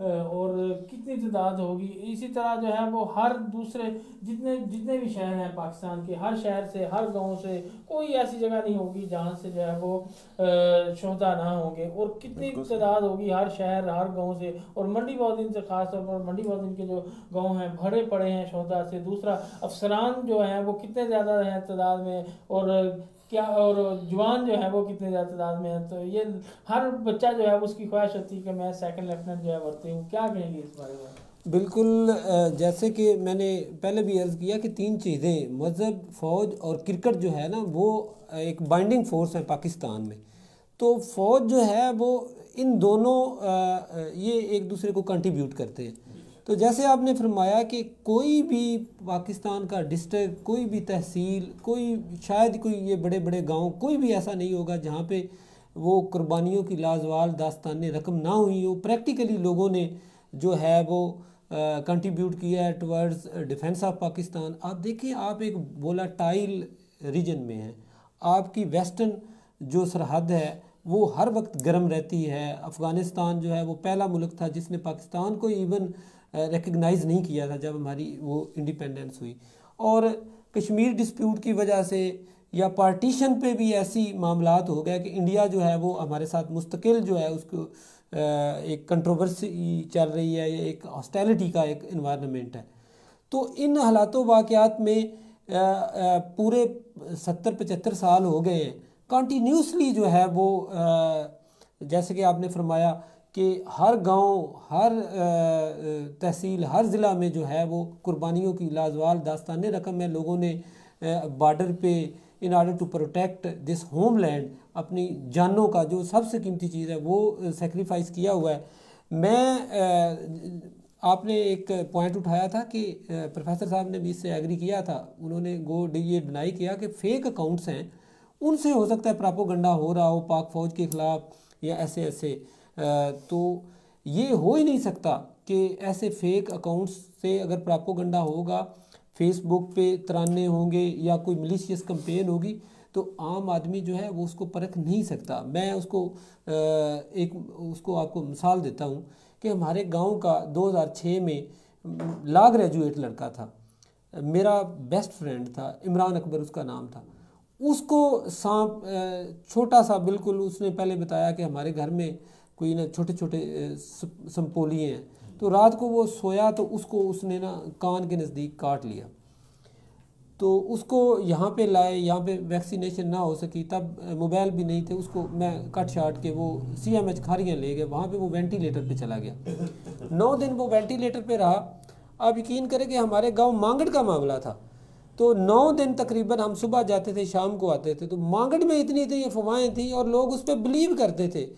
और कितनी तादाद होगी? इसी तरह जो है वो हर दूसरे जितने भी शहर हैं पाकिस्तान के, हर शहर से, हर गांव से कोई ऐसी जगह नहीं होगी जहां से जो है वो शोधा ना होंगे। और कितनी तादाद होगी हर शहर, हर गाँव से, और मंडी मौदी से ख़ास तौर पर मंडी मौदी के जो गाँव हैं भरे पड़े हैं शोधा से। दूसरा, अफसरान जो हैं वो कितने ज़्यादा हैं तादाद में, और क्या, और जवान जो है वो कितने ज़्यादा तादाद में है। तो ये हर बच्चा जो है उसकी ख्वाहिश होती है कि मैं सेकंड लेफ्टिनेंट जो है भर्ती हूँ। क्या कहेंगे इस बारे में?
बिल्कुल, जैसे कि मैंने पहले भी अर्ज़ किया कि 3 चीज़ें, मज़हब, फ़ौज और क्रिकेट जो है ना वो एक बाइंडिंग फोर्स है पाकिस्तान में। तो फ़ौज जो है वो इन दोनों ये एक दूसरे को कंट्रीब्यूट करते हैं। तो जैसे आपने फरमाया कि कोई भी पाकिस्तान का डिस्ट्रिक्ट, कोई भी तहसील, कोई शायद कोई ये बड़े बड़े गांव, कोई भी ऐसा नहीं होगा जहाँ पे वो कुर्बानियों की लाजवाल दास्तान रकम ना हुई हो। प्रैक्टिकली लोगों ने जो है वो कंट्रीब्यूट किया है टुवर्ड्स डिफेंस ऑफ पाकिस्तान। आप देखिए, आप एक वोलाटाइल रीजन में हैं, आपकी वेस्टर्न जो सरहद है वो हर वक्त गर्म रहती है। अफ़गानिस्तान जो है वो पहला मुल्क था जिसने पाकिस्तान को इवन रिकग्नाइज़ नहीं किया था जब हमारी वो इंडिपेंडेंस हुई। और कश्मीर डिस्प्यूट की वजह से या पार्टीशन पे भी ऐसी मामलात हो गए कि इंडिया जो है वो हमारे साथ मुस्तकिल जो है उसको एक कंट्रोवर्सी चल रही है, एक हॉस्टिलिटी का एक इन्वायरमेंट है। तो इन हालातों वाक़यात में पूरे 70-75 साल हो गए हैं कंटिन्यूसली जो है वो, जैसे कि आपने फरमाया कि हर गांव, हर तहसील, हर ज़िला में जो है वो कुर्बानियों की लाजवाल दास्तान रकम है। लोगों ने बॉर्डर पे in order to protect this homeland अपनी जानों का जो सबसे कीमती चीज़ है वो सेक्रीफाइस किया हुआ है। मैं आपने एक पॉइंट उठाया था कि प्रोफेसर साहब ने भी इससे एग्री किया था। उन्होंने ये डिनाई किया कि फेक अकाउंट्स हैं, उनसे हो सकता है प्रोपेगेंडा हो रहा हो पाक फ़ौज के ख़िलाफ़ या ऐसे। तो ये हो ही नहीं सकता कि ऐसे फेक अकाउंट्स से अगर प्रोपेगेंडा होगा, फेसबुक पे तराने होंगे या कोई मलिशियस कैंपेन होगी, तो आम आदमी जो है वो उसको परख नहीं सकता। मैं उसको आपको मिसाल देता हूँ कि हमारे गांव का 2006 में लॉ ग्रेजुएट लड़का था, मेरा बेस्ट फ्रेंड था, इमरान अकबर उसका नाम था। उसको सांप छोटा सा बिल्कुल, उसने पहले बताया कि हमारे घर में कोई ना छोटे छोटे संपोलिए हैं, तो रात को वो सोया तो उसको उसने ना कान के नज़दीक काट लिया। तो उसको यहाँ पे लाए, यहाँ पे वैक्सीनेशन ना हो सकी, तब मोबाइल भी नहीं थे, उसको मैं कट शाट के वो CMH खारियाँ ले गए, वहाँ पे वो वेंटिलेटर पे चला गया। 9 दिन वो वेंटिलेटर पे रहा। आप यकीन करें कि हमारे गांव मांगड़ का मामला था, तो 9 दिन तकरीबन हम सुबह जाते थे शाम को आते थे, तो मांगड़ में इतनी इतनी अफवाहें थी और लोग उस पर बिलीव करते थे।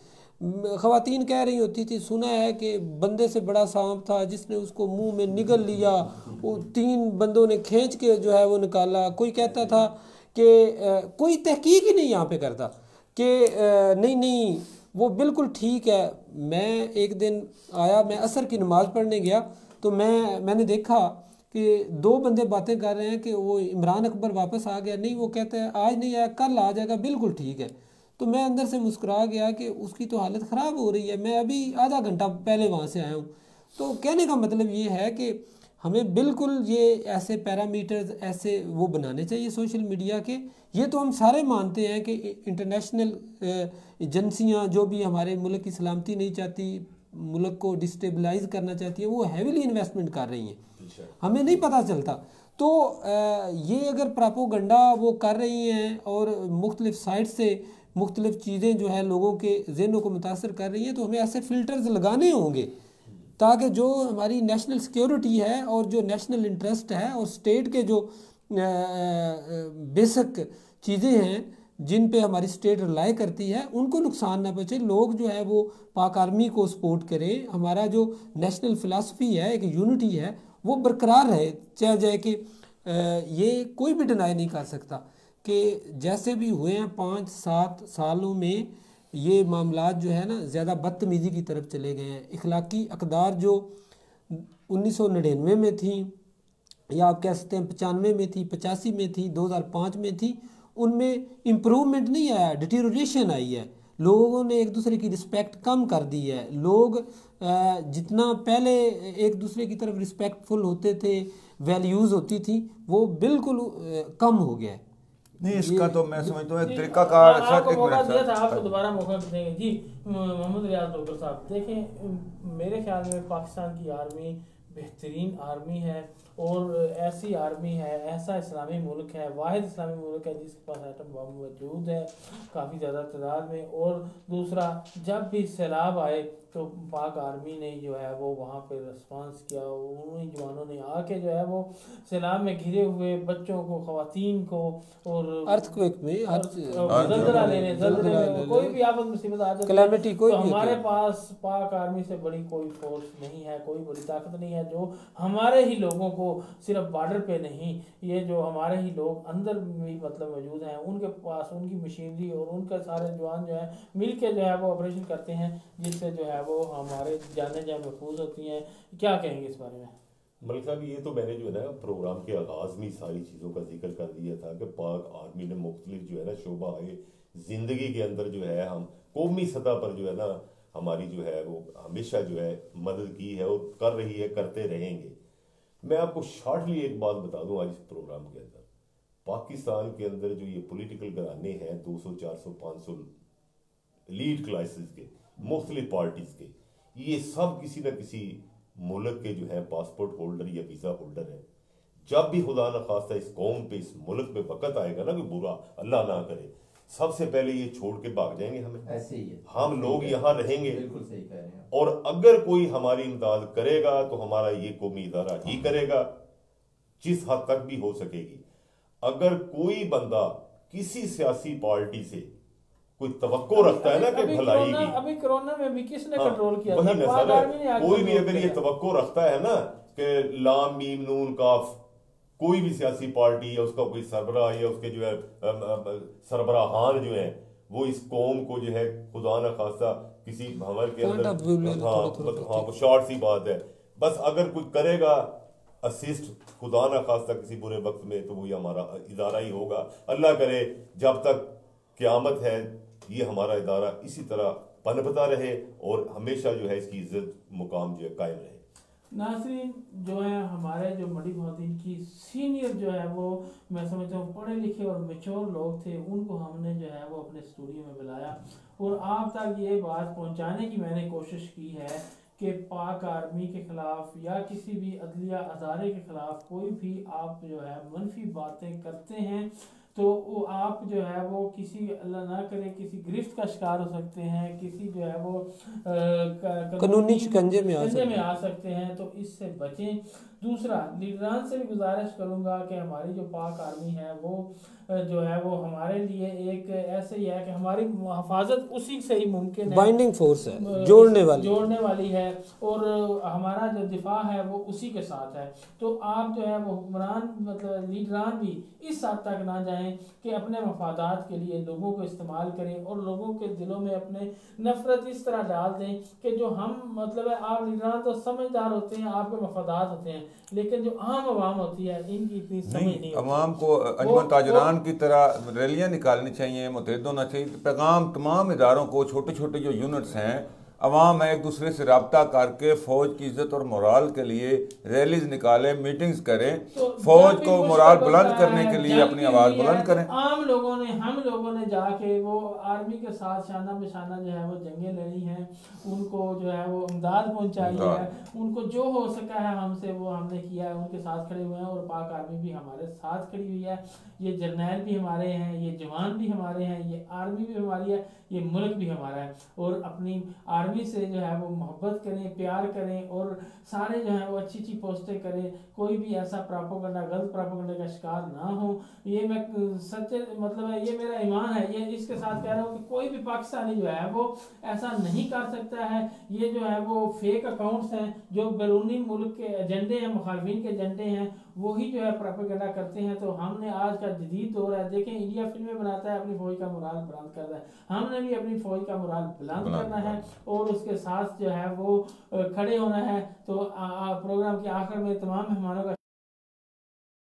ख़वातीन कह रही होती थी सुना है कि बंदे से बड़ा सांप था जिसने उसको मुंह में निगल लिया, वो 3 बंदों ने खींच के जो है वो निकाला। कोई कहता था कि कोई तहकीक ही नहीं यहाँ पे करता कि नहीं नहीं वो बिल्कुल ठीक है। मैं एक दिन आया, मैं असर की नमाज़ पढ़ने गया, तो मैंने देखा कि 2 बंदे बातें कर रहे हैं कि वो इमरान अकबर वापस आ गया। नहीं, वो कहते हैं आज नहीं आया, कल आ जाएगा, बिल्कुल ठीक है। तो मैं अंदर से मुस्कुरा गया कि उसकी तो हालत ख़राब हो रही है, मैं अभी आधा घंटा पहले वहाँ से आया हूँ। तो कहने का मतलब ये है कि हमें बिल्कुल ये ऐसे पैरामीटर्स ऐसे वो बनाने चाहिए सोशल मीडिया के। ये तो हम सारे मानते हैं कि इंटरनेशनल एजेंसियाँ जो भी हमारे मुल्क की सलामती नहीं चाहती, मुल्क को डिस्टेबलाइज करना चाहती है, वो हैवीली इन्वेस्टमेंट कर रही हैं, हमें नहीं पता चलता। तो ये अगर प्रोपेगेंडा वो कर रही हैं और मुख्तलिफ साइट से मुख्तलिफ चीज़ें जो है लोगों के ज़हनों को मुतासर कर रही हैं, तो हमें ऐसे फ़िल्टर्स लगाने होंगे ताकि जो हमारी नेशनल सिक्योरिटी है और जो नेशनल इंटरेस्ट है और स्टेट के जो बेसिक चीज़ें हैं जिन पे हमारी स्टेट रिलाई करती है उनको नुकसान ना पहुंचे। लोग जो है वो पाक आर्मी को सपोर्ट करें, हमारा जो नेशनल फ़िलासफ़ी है, एक यूनिटी है, वो बरकरार रहे। चाहे जाए कि ये कोई भी डिनाई नहीं कर सकता कि जैसे भी हुए हैं 5-7 सालों में ये मामलात जो है ना ज़्यादा बदतमीज़ी की तरफ चले गए हैं। इखलाकी अक़दार जो 1999 में थी, या आप कह सकते हैं 95 में थी, 85 में थी, 2005 में थी, उनमें इम्प्रूवमेंट नहीं आया, डिटीरियोरेशन आई है। लोगों ने एक दूसरे की रिस्पेक्ट कम कर दी है। लोग जितना पहले एक दूसरे की तरफ रिस्पेक्टफुल होते थे, वैल्यूज़ होती थी, वो बिल्कुल कम हो गया है।
नहीं, इसका तो मैं समझता हूँ एक तरीका कार सर,
आपको
एक
मौका
मिनट
दिया था,
सर।
आपको दोबारा मौका देंगे जी। मोहम्मद रियाज डॉक्टर साहब, देखें मेरे ख्याल में पाकिस्तान की आर्मी बेहतरीन आर्मी है और ऐसी आर्मी है, ऐसा इस्लामी मुल्क है, वाहिद इस्लामी मुल्क है जिसके पास एटम बम मौजूद है काफ़ी ज़्यादा तादाद में। और दूसरा, जब भी सैलाब आए तो पाक आर्मी ने जो है वो वहाँ पे रिस्पांस किया, उन्हीं जवानों ने आके जो है वो सैलाब में घिरे हुए बच्चों को, ख़वातीन को, और
अर्थक्वेक में
ज़ल्ज़ला लेने कोई भी आपस मुसीबत आ जाती है, तो हमारे पास पाक आर्मी से बड़ी कोई फोर्स नहीं है, कोई बड़ी ताकत नहीं है जो हमारे ही लोगों को सिर्फ बॉर्डर पे नहीं, ये जो हमारे ही लोग अंदर भी मतलब मौजूद हैं, उनके पास उनकी मशीनरी और उनके सारे जवान जो है मिल के जो है वो ऑपरेशन करते हैं, जिससे जो है वो हमारे जाने जो महफूज होती हैं। क्या कहेंगे इस बारे में?
मलिक साहब, ये तो मैंने जो है ना प्रोग्राम के आगाज़ में सारी चीज़ों का जिक्र कर दिया था कि पाक आर्मी ने मुख्तलिफ जो है ना शोबा ज़िंदगी के अंदर जो है हम कौमी सतह पर जो है ना हमारी जो है वो हमेशा जो है मदद की है और कर रही है, करते रहेंगे। मैं आपको शॉर्टली एक बात बता दूं, आज इस प्रोग्राम के अंदर पाकिस्तान के अंदर जो ये पॉलिटिकल घराने हैं 200, 400, 500 लीड क्लासेस के मुख्तलिफ पार्टीज के, ये सब किसी न किसी मुल्क के जो है पासपोर्ट होल्डर या वीज़ा होल्डर है। जब भी खुदा न खास्ता इस कौम पे, इस मुल्क पे वक़्त आएगा ना, कोई बुरा अल्लाह ना करे, सबसे पहले ये छोड़ के भाग जाएंगे। हमें
ऐसे ही है,
हम लोग यहाँ रहेंगे।
बिल्कुल सही कह रहे हैं।
और अगर कोई हमारी इमदाद करेगा तो हमारा ये कौमी इदारा ही करेगा, जिस हद तक भी हो सकेगी। अगर कोई बंदा किसी सियासी पार्टी से कोई तवक्को रखता है ना कि भलाई की,
अभी कोरोना में भी किसने कंट्रोल किया?
वही ना सर, कोई भी अगर ये तवक्को रखता है ना कि लाम मीम नून काफ, कोई भी सियासी पार्टी या उसका कोई सरबराह या उसके जो है सरबराहान जो है वो इस कौम को जो है खुदा न खास्ता किसी भंवर के अंदर, हाँ वो शॉर्ट सी बात है, बस अगर कोई करेगा असिस्ट खुदा न खास्ता किसी बुरे वक्त में, तो वो हमारा इदारा ही होगा। अल्लाह करे जब तक क़यामत है ये हमारा इदारा इसी तरह पनपता रहे और हमेशा जो है इसकी इज्जत मुकाम जो है कायम रहे।
नाज़रीन, जो है हमारे जो मडी ख़वातीन की सीनियर जो है वो मैं समझता हूँ पढ़े लिखे और मैच्योर लोग थे, उनको हमने जो है वो अपने स्टूडियो में बुलाया और आप तक ये बात पहुंचाने की मैंने कोशिश की है कि पाक आर्मी के ख़िलाफ़ या किसी भी अदलिया अदारे के ख़िलाफ़ कोई भी आप जो है मनफी बातें करते हैं तो वो आप जो है वो किसी अल्लाह ना करे किसी गिरफ्त का शिकार हो सकते हैं, किसी जो है वो
कानूनी शिकंजे में
आ सकते हैं, तो इससे बचें। दूसरा, लीडरान से भी गुजारिश करूंगा कि हमारी जो पाक आर्मी है वो जो है वो हमारे लिए एक ऐसे ही है कि हमारी हिफाजत उसी से ही मुमकिन है,
बाइंडिंग फोर्स है, जोड़ने
वाली है, और हमारा जो दिफा है वो उसी के साथ है। तो आप जो है वो हुक्मरान मतलब लीडरान भी इस हद तक ना जाएं कि अपने मफादात के लिए लोगों को इस्तेमाल करें और लोगों के दिलों में अपने नफरत इस तरह डाल दें कि जो हम मतलब है, आप लीडरान तो समझदार होते हैं, आपके मफादात होते हैं, लेकिन जो आम आवाम होती है इनकी इतनी समझ नहीं होती।
अवाम को अंजुमन ताजरान की तरह रैलियाँ निकालनी चाहिए, मुतहद होना चाहिए। पैगाम तमाम इदारों को, छोटे छोटे जो यूनिट्स हैं, अवाम है, एक दूसरे से रब्ता करके फौज की इज्जत और मोराल के लिए रैलीज निकालें, मीटिंग्स करें,
तो
फौज को मोराल बुलंद करने के लिए अपनी आवाज़ बुलंद करें।
आम लोगों ने, हम लोगों ने जाके वो आर्मी के साथ शाना बेशाना जो है वो जंगें लड़ी हैं, उनको जो है वो इमदाद पहुंचाई है, उनको जो हो सका है हमसे वो हमने किया है, उनके साथ खड़े हुए हैं, और पाक आर्मी भी हमारे साथ खड़ी हुई है। ये जर्नैल भी हमारे हैं, ये जवान भी हमारे हैं, ये आर्मी भी हमारी है, ये मुल्क भी हमारा है। और अपनी आर्मी से जो है वो मोहब्बत करें, प्यार करें, और सारे जो है वो अच्छी अच्छी पोस्टें करें, कोई भी ऐसा प्रोपेगेंडा, गलत प्रोपेगेंडा का शिकार ना हो। ये मैं सच्चे मतलब है, ये मेरा ईमान है, ये इसके साथ कह रहा हूँ कि कोई भी पाकिस्तानी जो है वो ऐसा नहीं कर सकता है। ये जो है वो फेक अकाउंट्स हैं, जो बैरूनी मुल्क के एजेंडे हैं, मुखालफिन के एजेंडे हैं, वही जो है प्रोपेगेंडा करते हैं। तो हमने आज का जदीद दौर है, देखें इंडिया फिल्में बनाता है, अपनी फौज का मोराल बुलंद करता है, हमने भी अपनी फौज का मोराल बुलंद करना है और उसके साथ जो है वो खड़े होना है। तो प्रोग्राम के आखिर में तमाम मेहमानों का